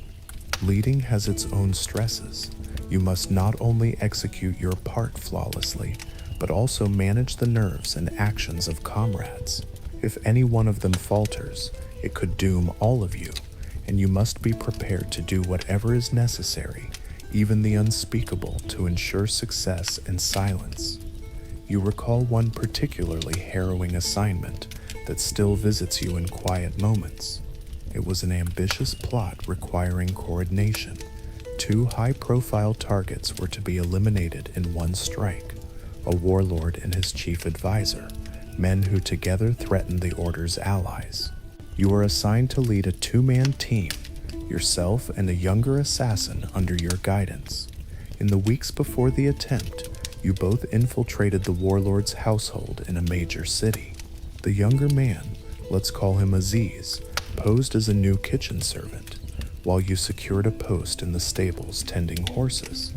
Speaker 1: Leading has its own stresses. You must not only execute your part flawlessly, but also manage the nerves and actions of comrades. If any one of them falters, it could doom all of you, and you must be prepared to do whatever is necessary, even the unspeakable, to ensure success and silence. You recall one particularly harrowing assignment that still visits you in quiet moments. It was an ambitious plot requiring coordination. 2 high-profile targets were to be eliminated in one strike, a warlord and his chief advisor, men who together threatened the Order's allies. You were assigned to lead a 2-man team, yourself and a younger assassin under your guidance. In the weeks before the attempt, you both infiltrated the warlord's household in a major city. The younger man, let's call him Aziz, posed as a new kitchen servant, while you secured a post in the stables tending horses.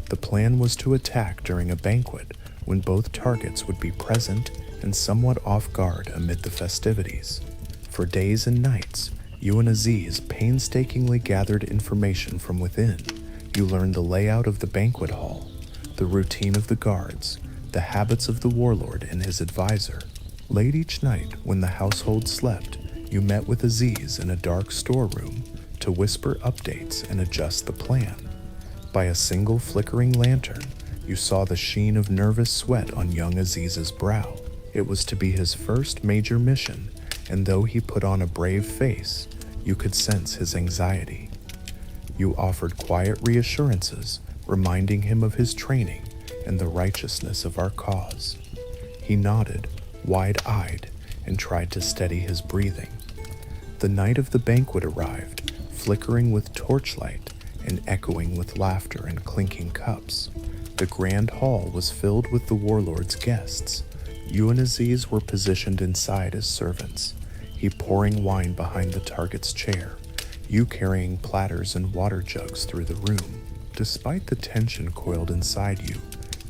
Speaker 1: The plan was to attack during a banquet when both targets would be present and somewhat off guard amid the festivities. For days and nights, you and Aziz painstakingly gathered information from within. You learned the layout of the banquet hall, the routine of the guards, the habits of the warlord and his advisor. Late each night, when the household slept, you met with Aziz in a dark storeroom to whisper updates and adjust the plan. By a single flickering lantern, you saw the sheen of nervous sweat on young Aziz's brow. It was to be his first major mission, and though he put on a brave face, you could sense his anxiety. You offered quiet reassurances, reminding him of his training and the righteousness of our cause. He nodded, wide-eyed, and tried to steady his breathing. The night of the banquet arrived, flickering with torchlight and echoing with laughter and clinking cups. The grand hall was filled with the warlord's guests, You and Aziz were positioned inside as servants, he pouring wine behind the target's chair, you carrying platters and water jugs through the room. Despite the tension coiled inside you,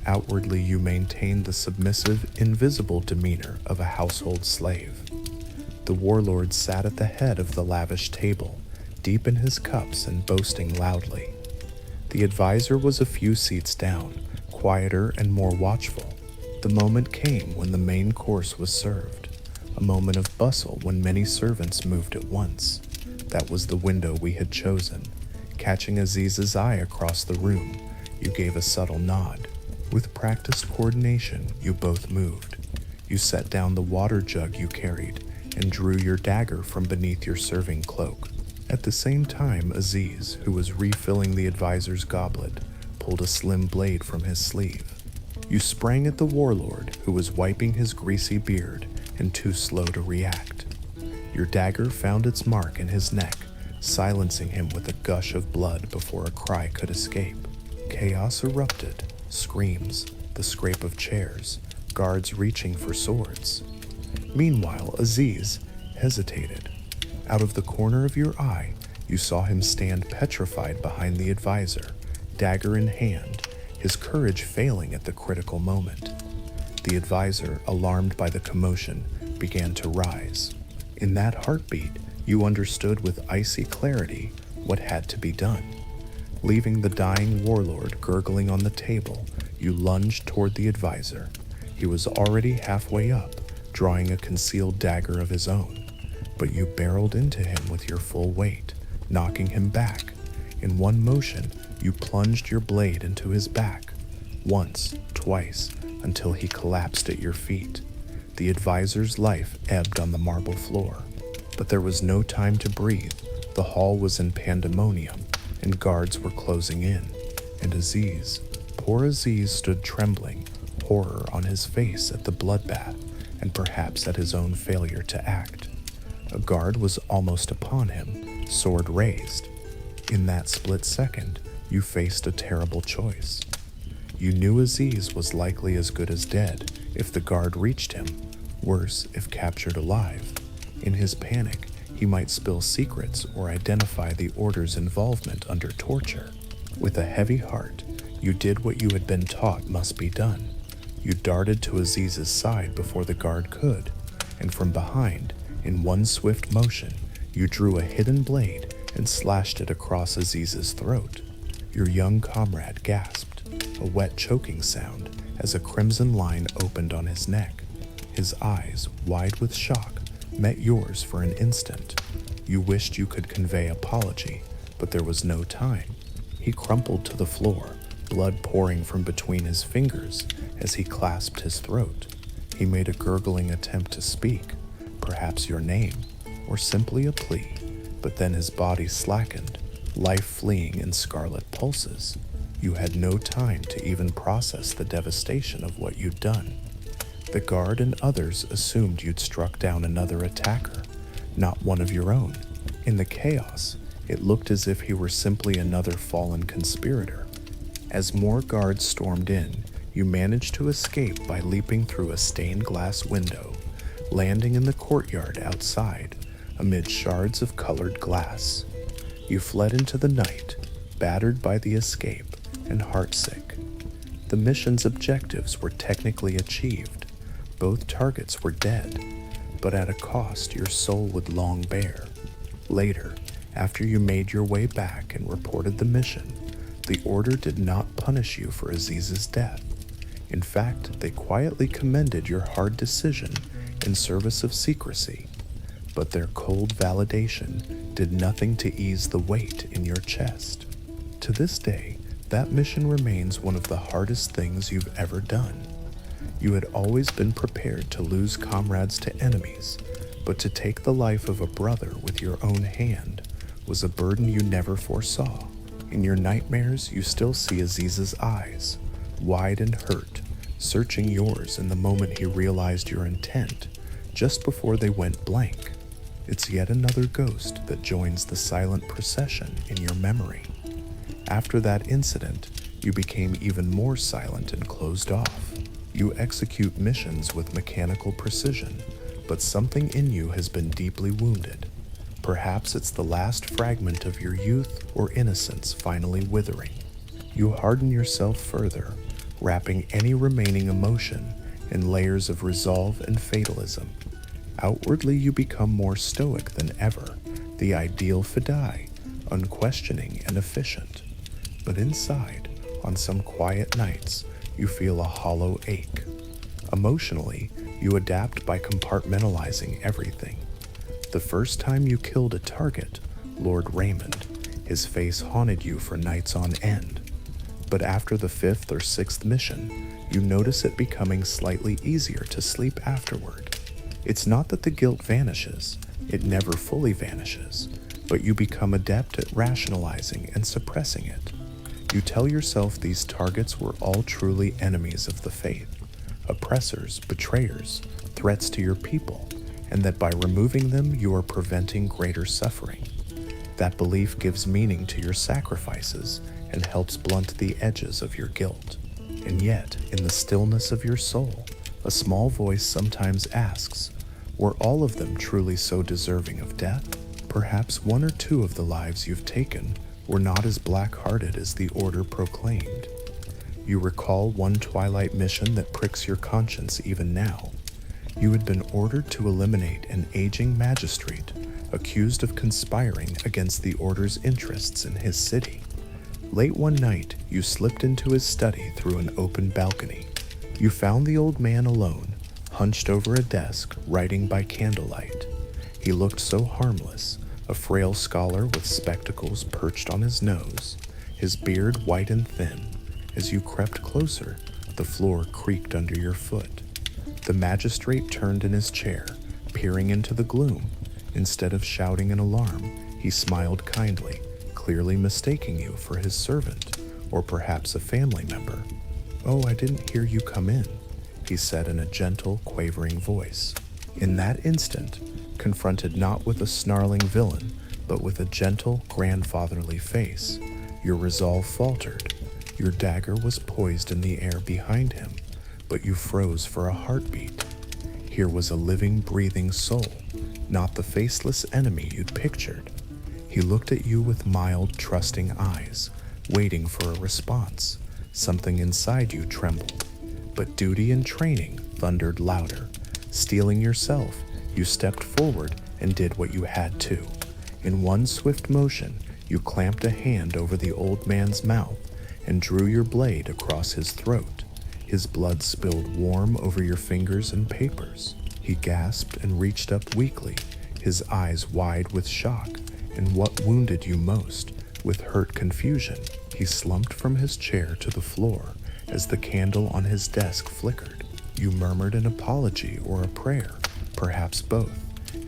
Speaker 1: outwardly you maintained the submissive, invisible demeanor of a household slave. The warlord sat at the head of the lavish table, deep in his cups and boasting loudly. The advisor was a few seats down, quieter and more watchful. The moment came when the main course was served, a moment of bustle when many servants moved at once. That was the window we had chosen. Catching Aziz's eye across the room, you gave a subtle nod. With practiced coordination, you both moved. You set down the water jug you carried and drew your dagger from beneath your serving cloak. At the same time, Aziz, who was refilling the advisor's goblet, pulled a slim blade from his sleeve. You sprang at the warlord, who was wiping his greasy beard and too slow to react. Your dagger found its mark in his neck, silencing him with a gush of blood before a cry could escape. Chaos erupted, screams, the scrape of chairs, guards reaching for swords. Meanwhile, Aziz hesitated. Out of the corner of your eye, you saw him stand petrified behind the advisor, dagger in hand, his courage failing at the critical moment. The advisor, alarmed by the commotion, began to rise. In that heartbeat, you understood with icy clarity what had to be done. Leaving the dying warlord gurgling on the table, you lunged toward the advisor. He was already halfway up, drawing a concealed dagger of his own, but you barreled into him with your full weight, knocking him back. In one motion, you plunged your blade into his back, once, twice, until he collapsed at your feet. The advisor's life ebbed on the marble floor, but there was no time to breathe. The hall was in pandemonium, and guards were closing in. And Aziz, poor Aziz, stood trembling, horror on his face at the bloodbath, and perhaps at his own failure to act. A guard was almost upon him, sword raised. In that split second, you faced a terrible choice. You knew Aziz was likely as good as dead if the guard reached him, worse if captured alive. In his panic, he might spill secrets or identify the order's involvement under torture. With a heavy heart, you did what you had been taught must be done. You darted to Aziz's side before the guard could, and from behind, in one swift motion, you drew a hidden blade and slashed it across Aziz's throat. Your young comrade gasped, a wet choking sound as a crimson line opened on his neck. His eyes, wide with shock, met yours for an instant. You wished you could convey apology, but there was no time. He crumpled to the floor, blood pouring from between his fingers as he clasped his throat. He made a gurgling attempt to speak, perhaps your name, or simply a plea, but then his body slackened, life fleeing in scarlet pulses. You had no time to even process the devastation of what you'd done. The guard and others assumed you'd struck down another attacker, not one of your own. In the chaos, it looked as if he were simply another fallen conspirator. As more guards stormed in, you managed to escape by leaping through a stained glass window, landing in the courtyard outside, amid shards of colored glass. You fled into the night, battered by the escape and heartsick. The mission's objectives were technically achieved. Both targets were dead, but at a cost your soul would long bear. Later, after you made your way back and reported the mission, the Order did not punish you for Aziz's death. In fact, they quietly commended your hard decision in service of secrecy, but their cold validation did nothing to ease the weight in your chest. To this day, that mission remains one of the hardest things you've ever done. You had always been prepared to lose comrades to enemies, but to take the life of a brother with your own hand was a burden you never foresaw. In your nightmares, you still see Aziz's eyes, wide and hurt, searching yours in the moment he realized your intent, just before they went blank. It's yet another ghost that joins the silent procession in your memory. After that incident, you became even more silent and closed off. You execute missions with mechanical precision, but something in you has been deeply wounded. Perhaps it's the last fragment of your youth or innocence finally withering. You harden yourself further, wrapping any remaining emotion in layers of resolve and fatalism. Outwardly, you become more stoic than ever, the ideal fidei, unquestioning and efficient. But inside, on some quiet nights, you feel a hollow ache. Emotionally, you adapt by compartmentalizing everything. The first time you killed a target, Lord Raymond, his face haunted you for nights on end. But after the 5th or 6th mission, you notice it becoming slightly easier to sleep afterward. It's not that the guilt vanishes, it never fully vanishes, but you become adept at rationalizing and suppressing it. You tell yourself these targets were all truly enemies of the faith, oppressors, betrayers, threats to your people, and that by removing them you are preventing greater suffering. That belief gives meaning to your sacrifices and helps blunt the edges of your guilt. And yet, in the stillness of your soul, a small voice sometimes asks, were all of them truly so deserving of death? Perhaps 1 or 2 of the lives you've taken were not as black-hearted as the order proclaimed. You recall one twilight mission that pricks your conscience even now. You had been ordered to eliminate an aging magistrate accused of conspiring against the order's interests in his city. Late one night, you slipped into his study through an open balcony. You found the old man alone, hunched over a desk, writing by candlelight. He looked so harmless, a frail scholar with spectacles perched on his nose, his beard white and thin. As you crept closer, the floor creaked under your foot. The magistrate turned in his chair, peering into the gloom. Instead of shouting in alarm, he smiled kindly, clearly mistaking you for his servant, or perhaps a family member. "Oh, I didn't hear you come in," he said in a gentle, quavering voice. In that instant, confronted not with a snarling villain, but with a gentle, grandfatherly face, your resolve faltered. Your dagger was poised in the air behind him, but you froze for a heartbeat. Here was a living, breathing soul, not the faceless enemy you'd pictured. He looked at you with mild, trusting eyes, waiting for a response. Something inside you trembled, but duty and training thundered louder. Steeling yourself, you stepped forward and did what you had to. In one swift motion, you clamped a hand over the old man's mouth and drew your blade across his throat. His blood spilled warm over your fingers and papers. He gasped and reached up weakly, his eyes wide with shock. And what wounded you most, with hurt confusion, he slumped from his chair to the floor as the candle on his desk flickered. You murmured an apology or a prayer, perhaps both,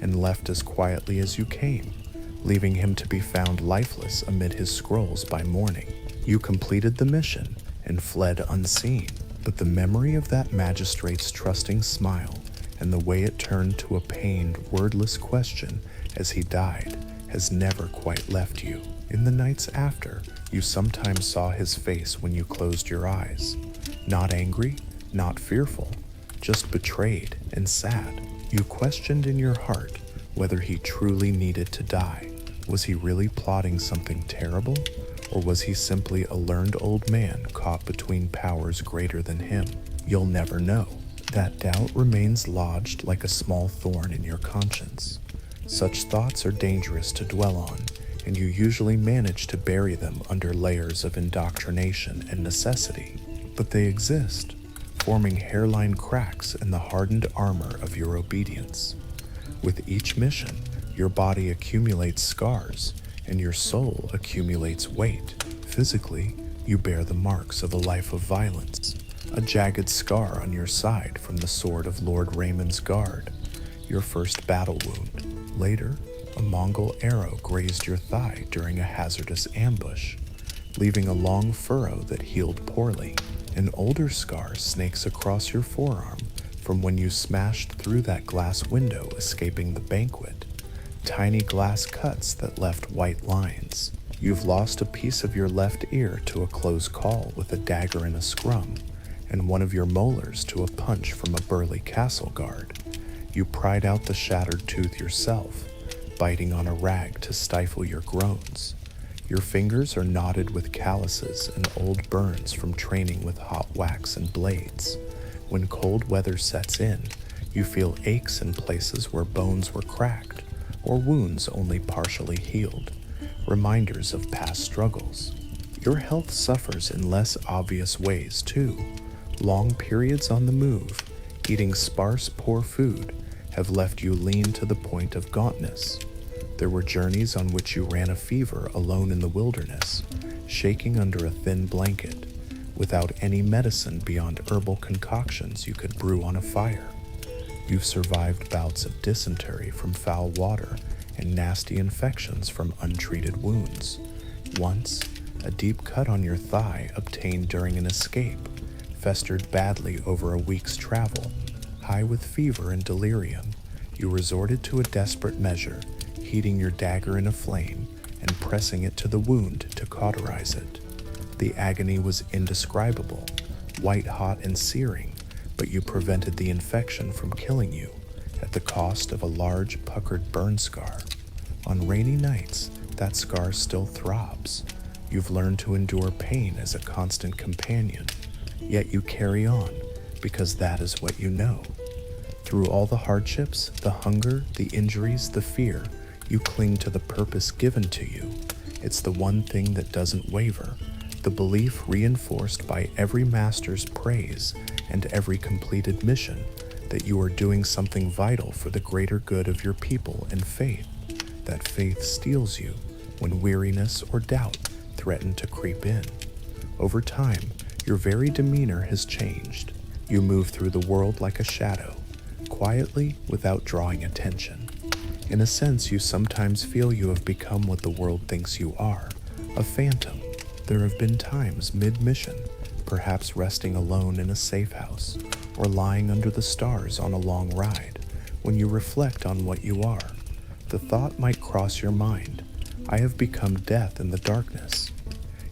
Speaker 1: and left as quietly as you came, leaving him to be found lifeless amid his scrolls by morning. You completed the mission and fled unseen, but the memory of that magistrate's trusting smile and the way it turned to a pained, wordless question as he died has never quite left you. In the nights after, you sometimes saw his face when you closed your eyes. Not angry, not fearful, just betrayed and sad. You questioned in your heart whether he truly needed to die. Was he really plotting something terrible? Or was he simply a learned old man caught between powers greater than him? You'll never know. That doubt remains lodged like a small thorn in your conscience. Such thoughts are dangerous to dwell on, and you usually manage to bury them under layers of indoctrination and necessity. But they exist, forming hairline cracks in the hardened armor of your obedience. With each mission, your body accumulates scars, and your soul accumulates weight. Physically, you bear the marks of a life of violence, a jagged scar on your side from the sword of Lord Raymond's guard, your first battle wound. Later, a Mongol arrow grazed your thigh during a hazardous ambush, leaving a long furrow that healed poorly. An older scar snakes across your forearm from when you smashed through that glass window escaping the banquet. Tiny glass cuts that left white lines. You've lost a piece of your left ear to a close call with a dagger in a scrum, and one of your molars to a punch from a burly castle guard. You pried out the shattered tooth yourself, biting on a rag to stifle your groans. Your fingers are knotted with calluses and old burns from training with hot wax and blades. When cold weather sets in, you feel aches in places where bones were cracked or wounds only partially healed, reminders of past struggles. Your health suffers in less obvious ways too. Long periods on the move, eating sparse, poor food, have left you lean to the point of gauntness. There were journeys on which you ran a fever alone in the wilderness, shaking under a thin blanket, without any medicine beyond herbal concoctions you could brew on a fire. You've survived bouts of dysentery from foul water and nasty infections from untreated wounds. Once, a deep cut on your thigh obtained during an escape festered badly over a week's travel. High with fever and delirium, you resorted to a desperate measure, heating your dagger in a flame and pressing it to the wound to cauterize it. The agony was indescribable, white-hot and searing, but you prevented the infection from killing you at the cost of a large puckered burn scar. On rainy nights, that scar still throbs. You've learned to endure pain as a constant companion, yet you carry on because that is what you know. Through all the hardships, the hunger, the injuries, the fear, you cling to the purpose given to you. It's the one thing that doesn't waver, the belief reinforced by every master's praise and every completed mission that you are doing something vital for the greater good of your people and faith. That faith steals you when weariness or doubt threaten to creep in. Over time, your very demeanor has changed. You move through the world like a shadow, quietly without drawing attention. In a sense, you sometimes feel you have become what the world thinks you are, a phantom. There have been times mid-mission, perhaps resting alone in a safe house, or lying under the stars on a long ride, when you reflect on what you are. The thought might cross your mind, I have become death in the darkness.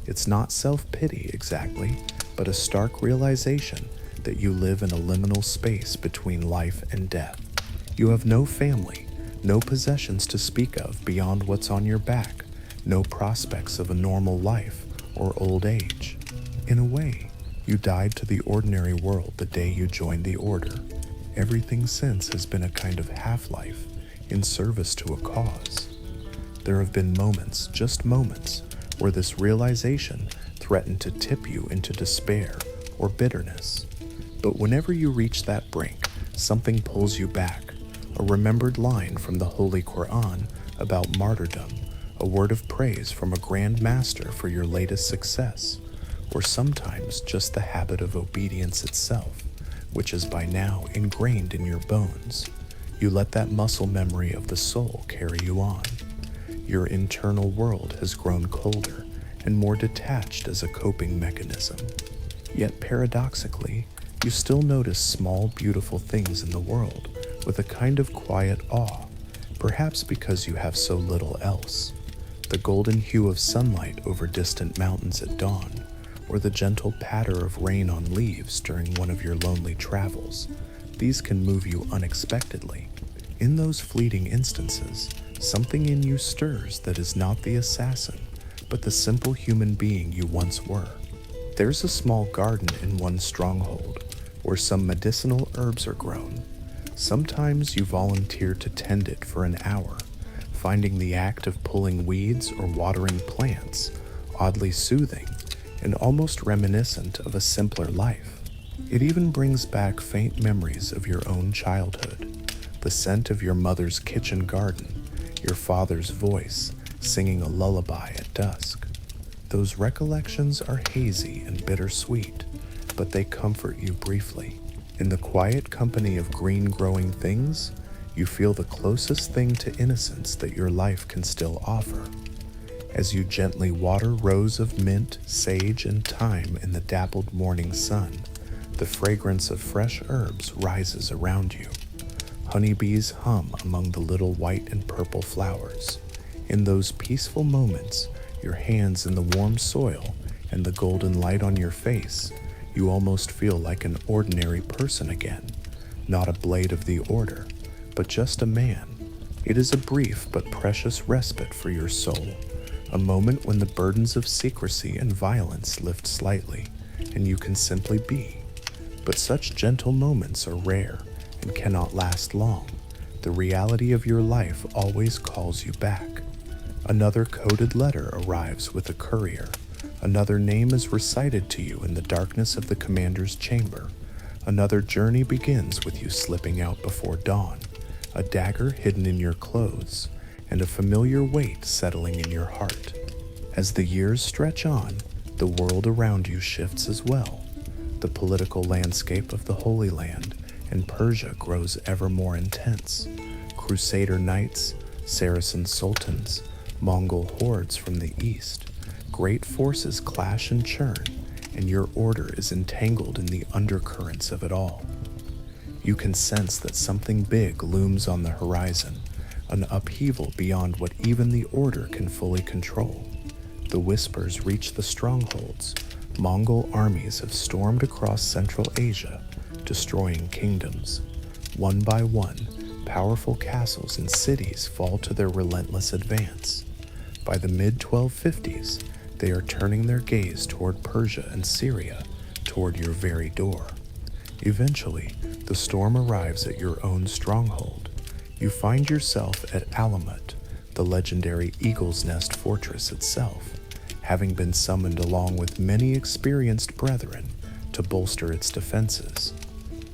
Speaker 1: It's not self-pity exactly, but a stark realization that you live in a liminal space between life and death. You have no family, no possessions to speak of beyond what's on your back, no prospects of a normal life or old age. In a way, you died to the ordinary world the day you joined the Order. Everything since has been a kind of half-life in service to a cause. There have been moments, just moments, where this realization threatened to tip you into despair or bitterness. But whenever you reach that brink, something pulls you back. A remembered line from the Holy Quran about martyrdom, a word of praise from a grand master for your latest success, or sometimes just the habit of obedience itself, which is by now ingrained in your bones. You let that muscle memory of the soul carry you on. Your internal world has grown colder and more detached as a coping mechanism. Yet paradoxically, you still notice small, beautiful things in the world with a kind of quiet awe, perhaps because you have so little else. The golden hue of sunlight over distant mountains at dawn, or the gentle patter of rain on leaves during one of your lonely travels. These can move you unexpectedly. In those fleeting instances, something in you stirs that is not the assassin, but the simple human being you once were. There's a small garden in one stronghold, where some medicinal herbs are grown. Sometimes you volunteer to tend it for an hour, finding the act of pulling weeds or watering plants oddly soothing and almost reminiscent of a simpler life. It even brings back faint memories of your own childhood, the scent of your mother's kitchen garden, your father's voice singing a lullaby at dusk. Those recollections are hazy and bittersweet, but they comfort you briefly. In the quiet company of green growing things, you feel the closest thing to innocence that your life can still offer. As you gently water rows of mint, sage, and thyme in the dappled morning sun, the fragrance of fresh herbs rises around you. Honeybees hum among the little white and purple flowers. In those peaceful moments, your hands in the warm soil and the golden light on your face, You almost feel like an ordinary person again, not a blade of the order, but just a man. It is a brief but precious respite for your soul, a moment when the burdens of secrecy and violence lift slightly, and you can simply be. But such gentle moments are rare and cannot last long. The reality of your life always calls you back. Another coded letter arrives with a courier. Another name is recited to you in the darkness of the commander's chamber. Another journey begins with you slipping out before dawn, a dagger hidden in your clothes, and a familiar weight settling in your heart. As the years stretch on, the world around you shifts as well. The political landscape of the Holy Land and Persia grows ever more intense. Crusader knights, Saracen sultans, Mongol hordes from the east. Great forces clash and churn, and your order is entangled in the undercurrents of it all. You can sense that something big looms on the horizon, an upheaval beyond what even the order can fully control. The whispers reach the strongholds. Mongol armies have stormed across Central Asia, destroying kingdoms. One by one, powerful castles and cities fall to their relentless advance. By the mid-1250s, they are turning their gaze toward Persia and Syria, toward your very door. Eventually, the storm arrives at your own stronghold. You find yourself at Alamut, the legendary Eagle's Nest fortress itself, having been summoned along with many experienced brethren to bolster its defenses.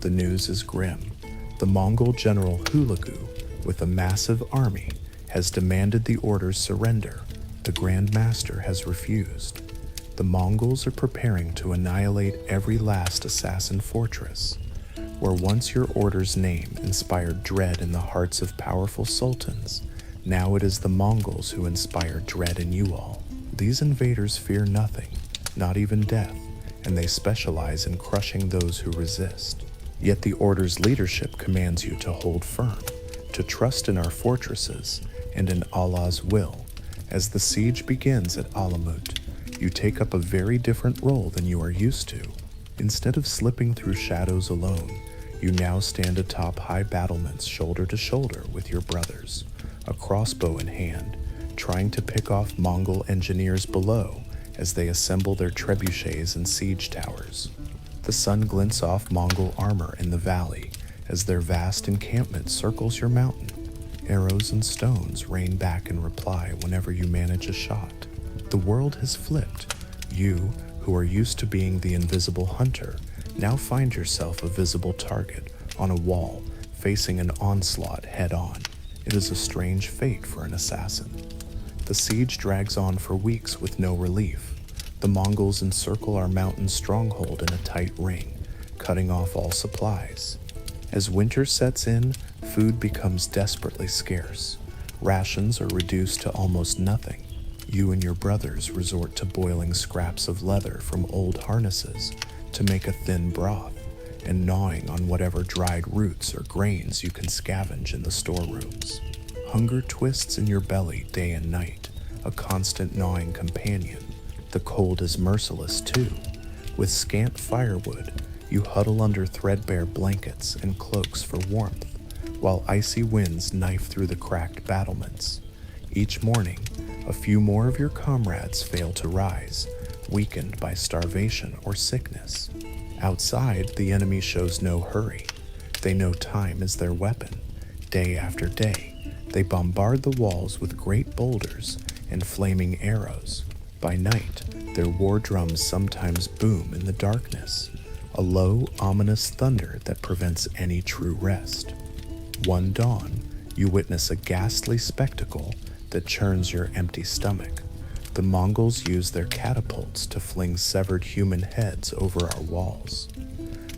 Speaker 1: The news is grim. The Mongol general Hulagu, with a massive army, has demanded the order's surrender. The Grand Master has refused. The Mongols are preparing to annihilate every last assassin fortress. Where once your order's name inspired dread in the hearts of powerful sultans, now it is the Mongols who inspire dread in you all. These invaders fear nothing, not even death, and they specialize in crushing those who resist. Yet the order's leadership commands you to hold firm, to trust in our fortresses and in Allah's will. As the siege begins at Alamut, you take up a very different role than you are used to. Instead of slipping through shadows alone, you now stand atop high battlements shoulder to shoulder with your brothers, a crossbow in hand, trying to pick off Mongol engineers below as they assemble their trebuchets and siege towers. The sun glints off Mongol armor in the valley as their vast encampment circles your mountain. Arrows and stones rain back in reply whenever you manage a shot. The world has flipped. You, who are used to being the invisible hunter, now find yourself a visible target on a wall, facing an onslaught head-on. It is a strange fate for an assassin. The siege drags on for weeks with no relief. The Mongols encircle our mountain stronghold in a tight ring, cutting off all supplies. As winter sets in, food becomes desperately scarce. Rations are reduced to almost nothing. You and your brothers resort to boiling scraps of leather from old harnesses to make a thin broth, and gnawing on whatever dried roots or grains you can scavenge in the storerooms. Hunger twists in your belly day and night, a constant gnawing companion. The cold is merciless too. With scant firewood, you huddle under threadbare blankets and cloaks for warmth, while icy winds knife through the cracked battlements. Each morning, a few more of your comrades fail to rise, weakened by starvation or sickness. Outside, the enemy shows no hurry. They know time is their weapon. Day after day, they bombard the walls with great boulders and flaming arrows. By night, their war drums sometimes boom in the darkness, a low, ominous thunder that prevents any true rest. One dawn, you witness a ghastly spectacle that churns your empty stomach. The Mongols use their catapults to fling severed human heads over our walls.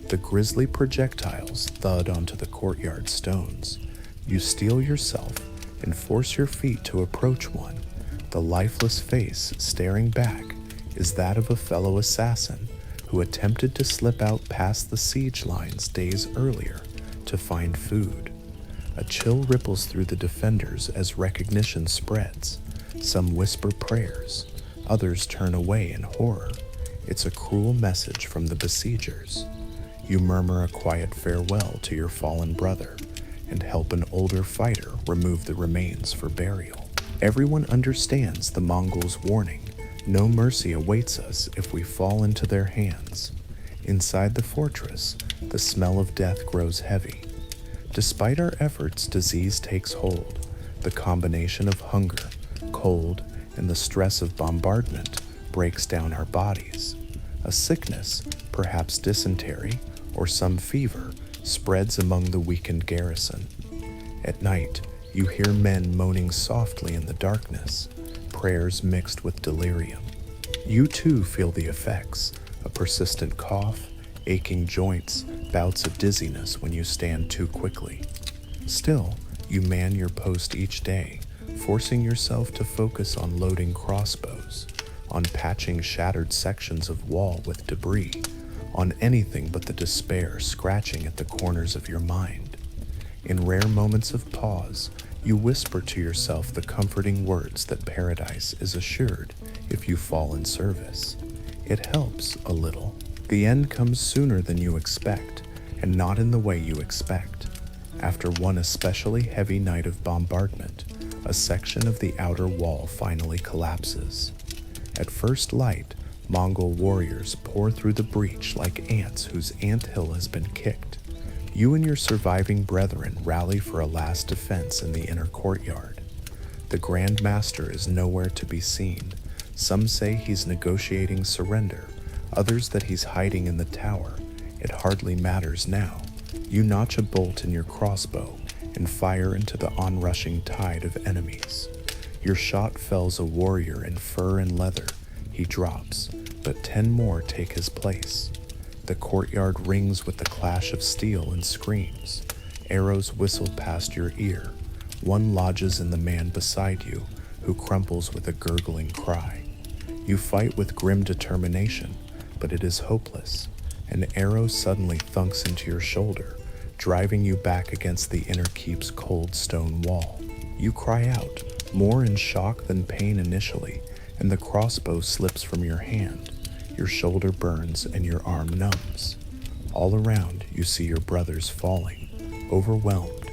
Speaker 1: The grisly projectiles thud onto the courtyard stones. You steel yourself and force your feet to approach one. The lifeless face staring back is that of a fellow assassin who attempted to slip out past the siege lines days earlier to find food. A chill ripples through the defenders as recognition spreads. Some whisper prayers, others turn away in horror. It's a cruel message from the besiegers. You murmur a quiet farewell to your fallen brother and help an older fighter remove the remains for burial. Everyone understands the Mongols' warning. No mercy awaits us if we fall into their hands. Inside the fortress, the smell of death grows heavy. Despite our efforts, disease takes hold. The combination of hunger, cold, and the stress of bombardment breaks down our bodies. A sickness, perhaps dysentery or some fever, spreads among the weakened garrison. At night, you hear men moaning softly in the darkness, prayers mixed with delirium. You too feel the effects, a persistent cough, aching joints, bouts of dizziness when you stand too quickly. Still, you man your post each day, forcing yourself to focus on loading crossbows, on patching shattered sections of wall with debris, on anything but the despair scratching at the corners of your mind. In rare moments of pause, you whisper to yourself the comforting words that paradise is assured if you fall in service. It helps a little. The end comes sooner than you expect, and not in the way you expect. After one especially heavy night of bombardment, a section of the outer wall finally collapses. At first light, Mongol warriors pour through the breach like ants whose anthill has been kicked. You and your surviving brethren rally for a last defense in the inner courtyard. The Grand Master is nowhere to be seen. Some say he's negotiating surrender, others that he's hiding in the tower. It hardly matters now. You notch a bolt in your crossbow and fire into the onrushing tide of enemies. Your shot fells a warrior in fur and leather. He drops, but 10 more take his place. The courtyard rings with the clash of steel and screams. Arrows whistle past your ear. One lodges in the man beside you, who crumples with a gurgling cry. You fight with grim determination, but it is hopeless. An arrow suddenly thunks into your shoulder, driving you back against the inner keep's cold stone wall. You cry out, more in shock than pain initially, and the crossbow slips from your hand. Your shoulder burns and your arm numbs. All around, you see your brothers falling, overwhelmed.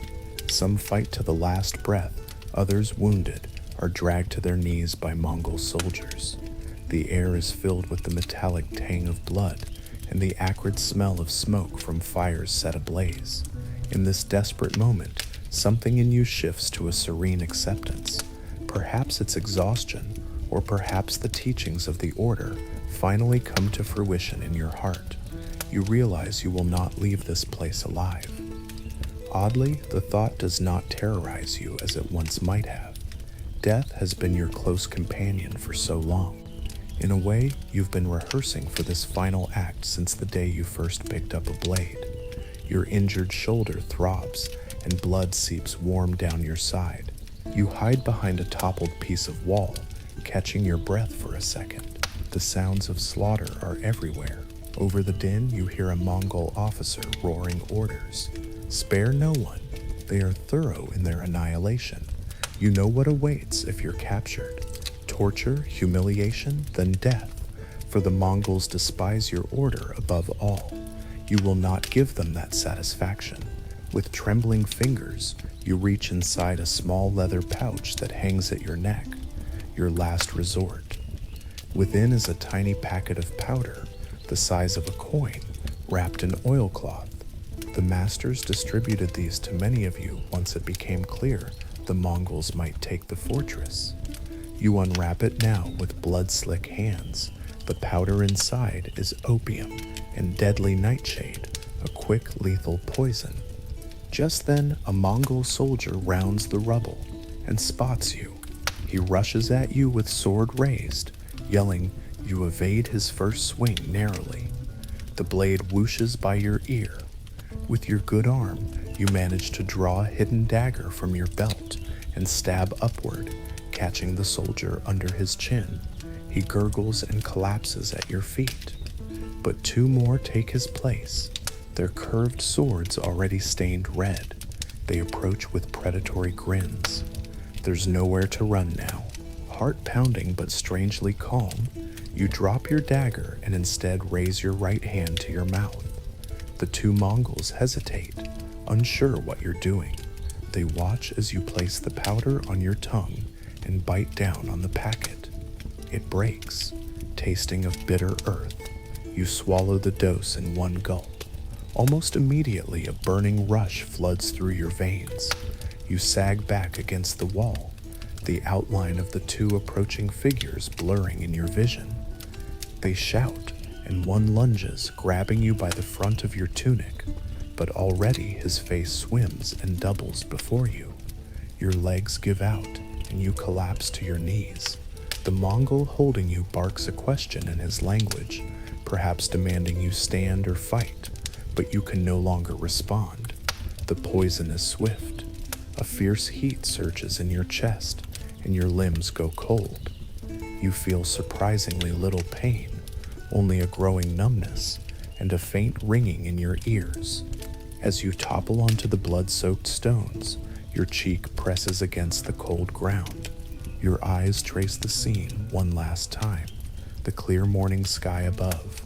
Speaker 1: Some fight to the last breath, others, wounded, are dragged to their knees by Mongol soldiers. The air is filled with the metallic tang of blood and the acrid smell of smoke from fires set ablaze. In this desperate moment, something in you shifts to a serene acceptance. Perhaps it's exhaustion, or perhaps the teachings of the Order finally come to fruition in your heart. You realize you will not leave this place alive. Oddly, the thought does not terrorize you as it once might have. Death has been your close companion for so long. In a way, you've been rehearsing for this final act since the day you first picked up a blade. Your injured shoulder throbs, and blood seeps warm down your side. You hide behind a toppled piece of wall, catching your breath for a second. The sounds of slaughter are everywhere. Over the din, you hear a Mongol officer roaring orders. Spare no one. They are thorough in their annihilation. You know what awaits if you're captured. Torture, humiliation, then death. For the Mongols despise your order above all. You will not give them that satisfaction. With trembling fingers, you reach inside a small leather pouch that hangs at your neck, your last resort. Within is a tiny packet of powder, the size of a coin, wrapped in oilcloth. The masters distributed these to many of you once it became clear the Mongols might take the fortress. You unwrap it now with blood-slick hands. The powder inside is opium and deadly nightshade, a quick, lethal poison. Just then, a Mongol soldier rounds the rubble and spots you. He rushes at you with sword raised, yelling. You evade his first swing narrowly. The blade whooshes by your ear. With your good arm, you manage to draw a hidden dagger from your belt and stab upward, catching the soldier under his chin. He gurgles and collapses at your feet. But 2 more take his place, their curved swords already stained red. They approach with predatory grins. There's nowhere to run now. Heart pounding but strangely calm, You drop your dagger and instead raise your right hand to your mouth. The two Mongols hesitate, unsure what you're doing. They watch as you place the powder on your tongue and bite down on the packet. It breaks, tasting of bitter earth. You swallow the dose in one gulp. Almost immediately, a burning rush floods through your veins. You sag back against the wall, the outline of the two approaching figures blurring in your vision. They shout, and one lunges, grabbing you by the front of your tunic, but already his face swims and doubles before you. Your legs give out, and you collapse to your knees. The Mongol holding you barks a question in his language, perhaps demanding you stand or fight, but you can no longer respond. The poison is swift. A fierce heat surges in your chest, and your limbs go cold. You feel surprisingly little pain, only a growing numbness and a faint ringing in your ears. As you topple onto the blood-soaked stones, your cheek presses against the cold ground. Your eyes trace the scene one last time, the clear morning sky above,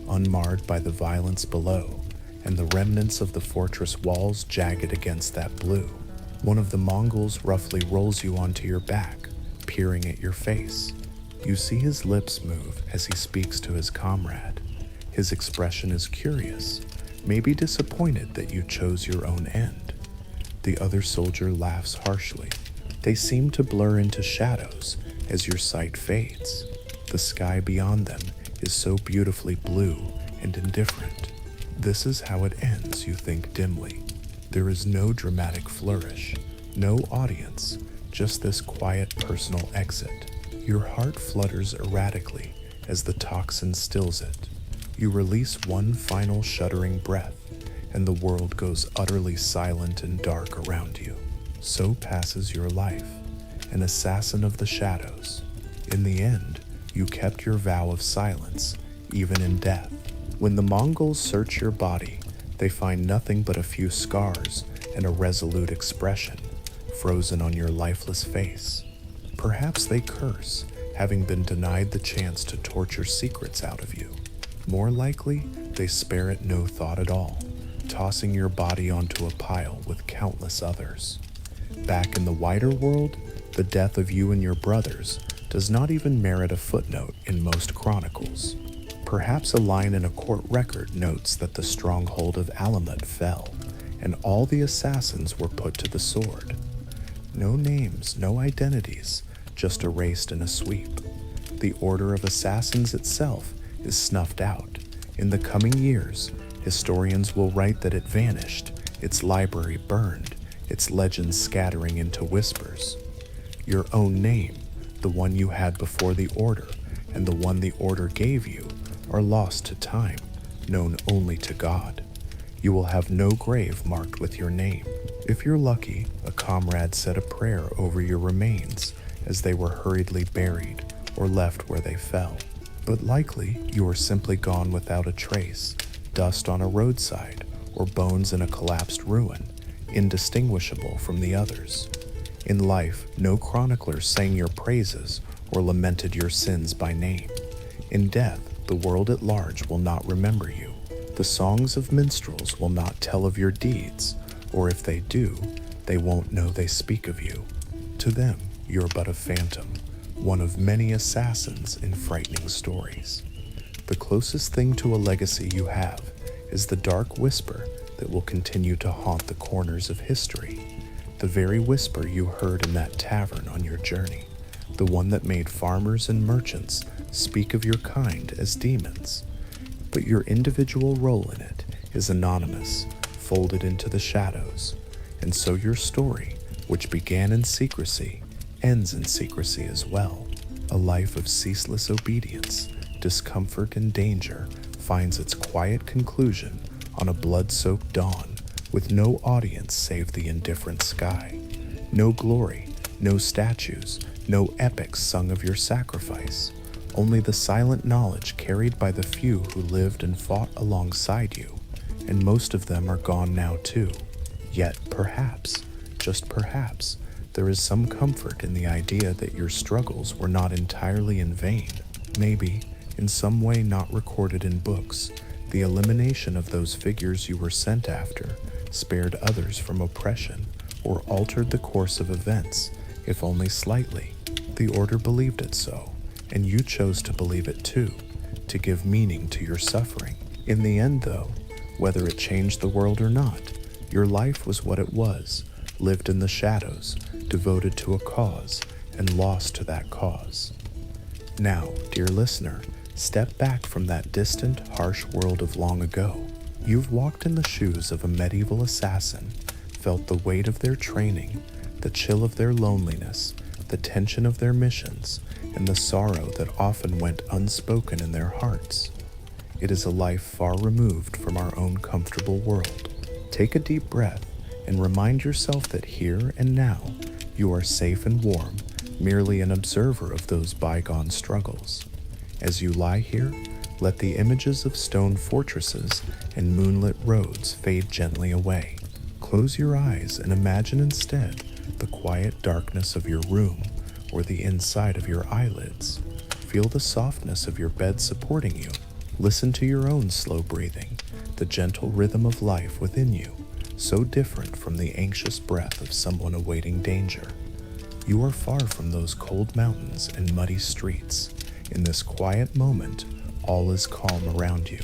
Speaker 1: unmarred by the violence below, and the remnants of the fortress walls jagged against that blue. One of the Mongols roughly rolls you onto your back, peering at your face. You see his lips move as he speaks to his comrade. His expression is curious, maybe disappointed that you chose your own end. The other soldier laughs harshly. They seem to blur into shadows as your sight fades. The sky beyond them is so beautifully blue and indifferent. This is how it ends, you think dimly. There is no dramatic flourish, no audience, just this quiet personal exit. Your heart flutters erratically as the toxin stills it. You release one final shuddering breath, and the world goes utterly silent and dark around you. So passes your life, an assassin of the shadows. In the end, you kept your vow of silence, even in death. When the Mongols search your body, they find nothing but a few scars and a resolute expression, frozen on your lifeless face. Perhaps they curse, having been denied the chance to torture secrets out of you. More likely, they spare it no thought at all, tossing your body onto a pile with countless others. Back in the wider world, the death of you and your brothers does not even merit a footnote in most chronicles. Perhaps a line in a court record notes that the stronghold of Alamut fell, and all the assassins were put to the sword. No names, no identities, just erased in a sweep. The order of assassins itself is snuffed out. In the coming years, historians will write that it vanished, its library burned, its legends scattering into whispers. Your own name, the one you had before the order, and the one the order gave you, are lost to time, known only to God. You will have no grave marked with your name. If you're lucky, a comrade said a prayer over your remains as they were hurriedly buried or left where they fell. But likely, you are simply gone without a trace, dust on a roadside, or bones in a collapsed ruin, indistinguishable from the others. In life, no chronicler sang your praises or lamented your sins by name. In death, the world at large will not remember you. The songs of minstrels will not tell of your deeds, or if they do, they won't know they speak of you. To them, you're but a phantom, one of many assassins in frightening stories. The closest thing to a legacy you have is the dark whisper that will continue to haunt the corners of history, the very whisper you heard in that tavern on your journey, the one that made farmers and merchants speak of your kind as demons. But your individual role in it is anonymous, folded into the shadows, and so your story, which began in secrecy, ends in secrecy as well. A life of ceaseless obedience, discomfort, and danger finds its quiet conclusion on a blood-soaked dawn with no audience save the indifferent sky. No glory, no statues, no epics sung of your sacrifice. Only the silent knowledge carried by the few who lived and fought alongside you, and most of them are gone now too. Yet perhaps, just perhaps, there is some comfort in the idea that your struggles were not entirely in vain. Maybe, in some way not recorded in books, the elimination of those figures you were sent after spared others from oppression or altered the course of events, if only slightly. The Order believed it so, and you chose to believe it too, to give meaning to your suffering. In the end, though, whether it changed the world or not, your life was what it was, lived in the shadows, devoted to a cause, and lost to that cause. Now, dear listener, step back from that distant, harsh world of long ago. You've walked in the shoes of a medieval assassin, felt the weight of their training, the chill of their loneliness, the tension of their missions, and the sorrow that often went unspoken in their hearts. It is a life far removed from our own comfortable world. Take a deep breath and remind yourself that here and now you are safe and warm, merely an observer of those bygone struggles. As you lie here, let the images of stone fortresses and moonlit roads fade gently away. Close your eyes and imagine instead the quiet darkness of your room or the inside of your eyelids. Feel the softness of your bed supporting you. Listen to your own slow breathing, the gentle rhythm of life within you, so different from the anxious breath of someone awaiting danger. You are far from those cold mountains and muddy streets. In this quiet moment, all is calm around you.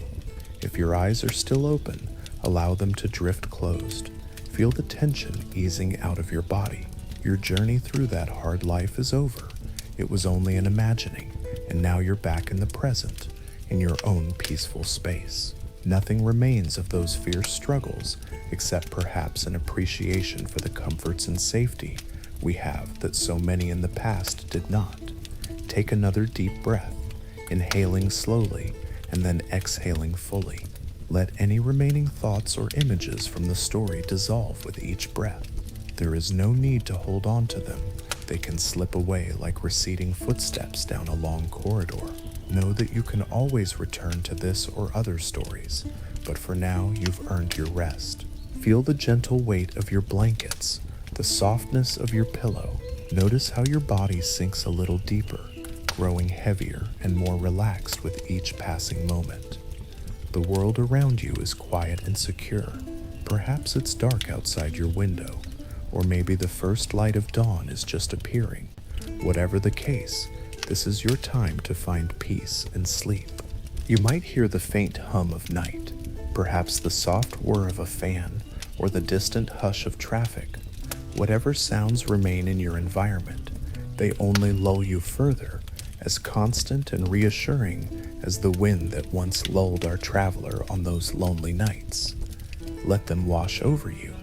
Speaker 1: If your eyes are still open, allow them to drift closed. Feel the tension easing out of your body. Your journey through that hard life is over. It was only an imagining, and now you're back in the present, in your own peaceful space. Nothing remains of those fierce struggles, except perhaps an appreciation for the comforts and safety we have that so many in the past did not. Take another deep breath, inhaling slowly and then exhaling fully. Let any remaining thoughts or images from the story dissolve with each breath. There is no need to hold on to them. They can slip away like receding footsteps down a long corridor. Know that you can always return to this or other stories, but for now you've earned your rest. Feel the gentle weight of your blankets, the softness of your pillow. Notice how your body sinks a little deeper, growing heavier and more relaxed with each passing moment. The world around you is quiet and secure. Perhaps it's dark outside your window, or maybe the first light of dawn is just appearing. Whatever the case, this is your time to find peace and sleep. You might hear the faint hum of night, perhaps the soft whir of a fan, or the distant hush of traffic. Whatever sounds remain in your environment, they only lull you further, as constant and reassuring as the wind that once lulled our traveler on those lonely nights. Let them wash over you.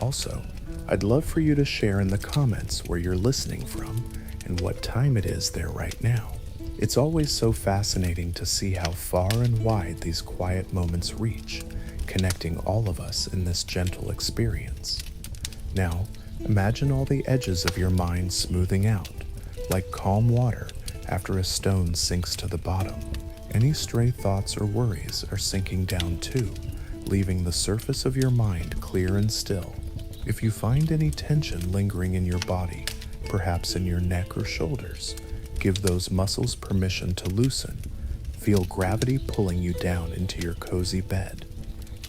Speaker 1: Also, I'd love for you to share in the comments where you're listening from and what time it is there right now. It's always so fascinating to see how far and wide these quiet moments reach, connecting all of us in this gentle experience. Now, imagine all the edges of your mind smoothing out, like calm water after a stone sinks to the bottom. Any stray thoughts or worries are sinking down too, leaving the surface of your mind clear and still. If you find any tension lingering in your body, perhaps in your neck or shoulders, give those muscles permission to loosen. Feel gravity pulling you down into your cozy bed,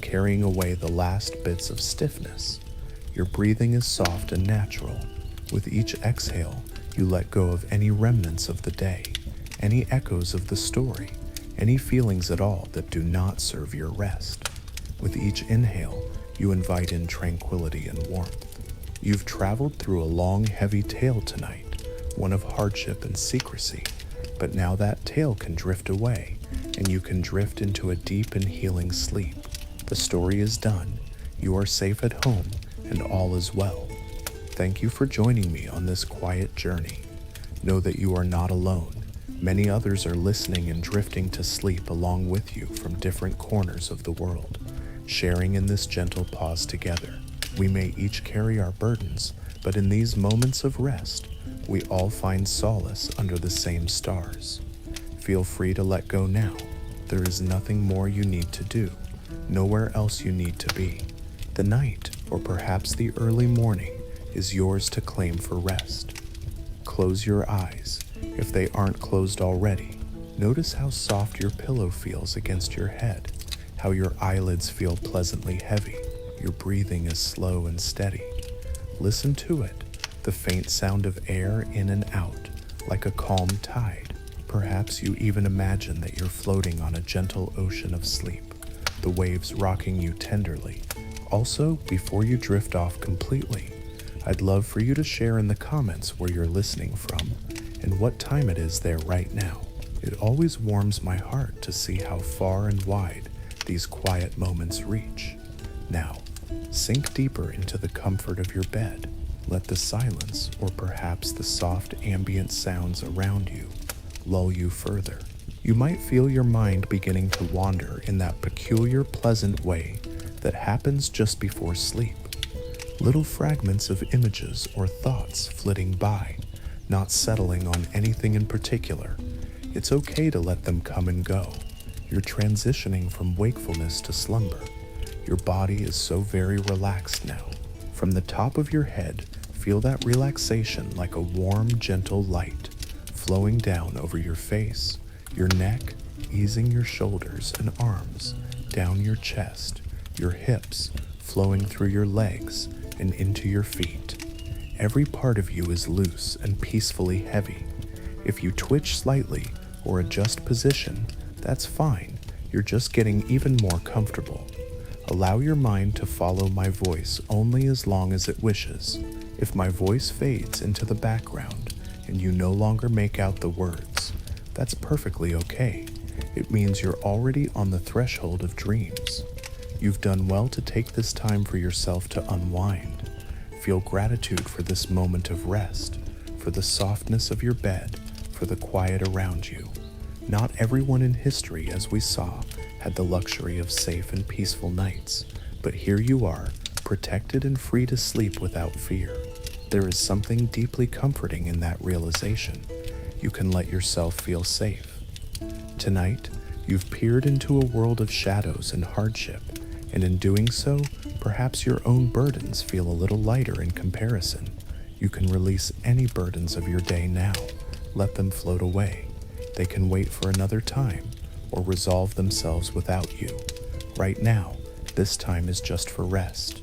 Speaker 1: carrying away the last bits of stiffness. Your breathing is soft and natural. With each exhale, you let go of any remnants of the day, any echoes of the story, any feelings at all that do not serve your rest. With each inhale, you invite in tranquility and warmth. You've traveled through a long, heavy tale tonight, one of hardship and secrecy, but now that tale can drift away, and you can drift into a deep and healing sleep. The story is done. You are safe at home, and all is well. Thank you for joining me on this quiet journey. Know that you are not alone. Many others are listening and drifting to sleep along with you from different corners of the world, sharing in this gentle pause together. We may each carry our burdens, but in these moments of rest, we all find solace under the same stars. Feel free to let go now. There is nothing more you need to do, nowhere else you need to be. The night, or perhaps the early morning, is yours to claim for rest. Close your eyes, if they aren't closed already. Notice how soft your pillow feels against your head, how your eyelids feel pleasantly heavy, your breathing is slow and steady. Listen to it, the faint sound of air in and out, like a calm tide. Perhaps you even imagine that you're floating on a gentle ocean of sleep, the waves rocking you tenderly. Also, before you drift off completely, I'd love for you to share in the comments where you're listening from and what time it is there right now. It always warms my heart to see how far and wide these quiet moments reach. Now, sink deeper into the comfort of your bed. Let the silence, or perhaps the soft ambient sounds around you, lull you further. You might feel your mind beginning to wander in that peculiar, pleasant way that happens just before sleep. Little fragments of images or thoughts flitting by, not settling on anything in particular. It's okay to let them come and go. You're transitioning from wakefulness to slumber. Your body is so very relaxed now. From the top of your head, feel that relaxation like a warm, gentle light flowing down over your face, your neck, easing your shoulders and arms, down your chest, your hips, flowing through your legs and into your feet. Every part of you is loose and peacefully heavy. If you twitch slightly or adjust position, that's fine. You're just getting even more comfortable. Allow your mind to follow my voice only as long as it wishes. If my voice fades into the background and you no longer make out the words, that's perfectly okay. It means you're already on the threshold of dreams. You've done well to take this time for yourself to unwind. Feel gratitude for this moment of rest, for the softness of your bed, for the quiet around you. Not everyone in history, as we saw, had the luxury of safe and peaceful nights, but here you are, protected and free to sleep without fear. There is something deeply comforting in that realization. You can let yourself feel safe. Tonight, you've peered into a world of shadows and hardship, and in doing so, perhaps your own burdens feel a little lighter in comparison. You can release any burdens of your day now. Let them float away. They can wait for another time or resolve themselves without you. Right now, this time is just for rest.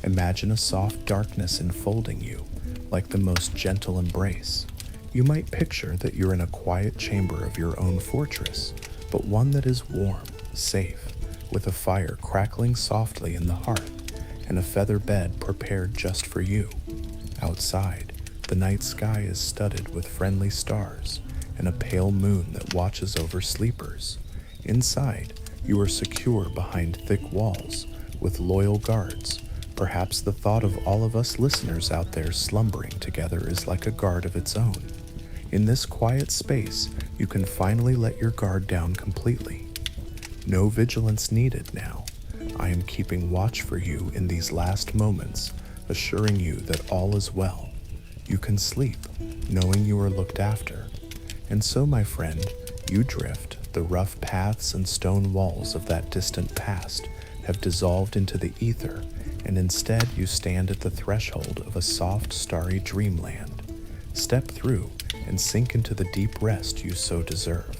Speaker 1: Imagine a soft darkness enfolding you, like the most gentle embrace. You might picture that you're in a quiet chamber of your own fortress, but one that is warm, safe, with a fire crackling softly in the hearth and a feather bed prepared just for you. Outside, the night sky is studded with friendly stars and a pale moon that watches over sleepers. Inside, you are secure behind thick walls with loyal guards. Perhaps the thought of all of us listeners out there slumbering together is like a guard of its own. In this quiet space, you can finally let your guard down completely. No vigilance needed now. I am keeping watch for you in these last moments, assuring you that all is well. You can sleep, knowing you are looked after. And so, my friend, you drift. The rough paths and stone walls of that distant past have dissolved into the ether, and instead you stand at the threshold of a soft, starry dreamland. Step through and sink into the deep rest you so deserve.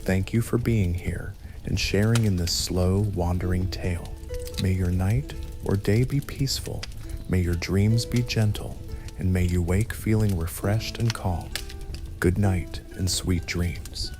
Speaker 1: Thank you for being here and sharing in this slow, wandering tale. May your night or day be peaceful, may your dreams be gentle, and may you wake feeling refreshed and calm. Good night and sweet dreams.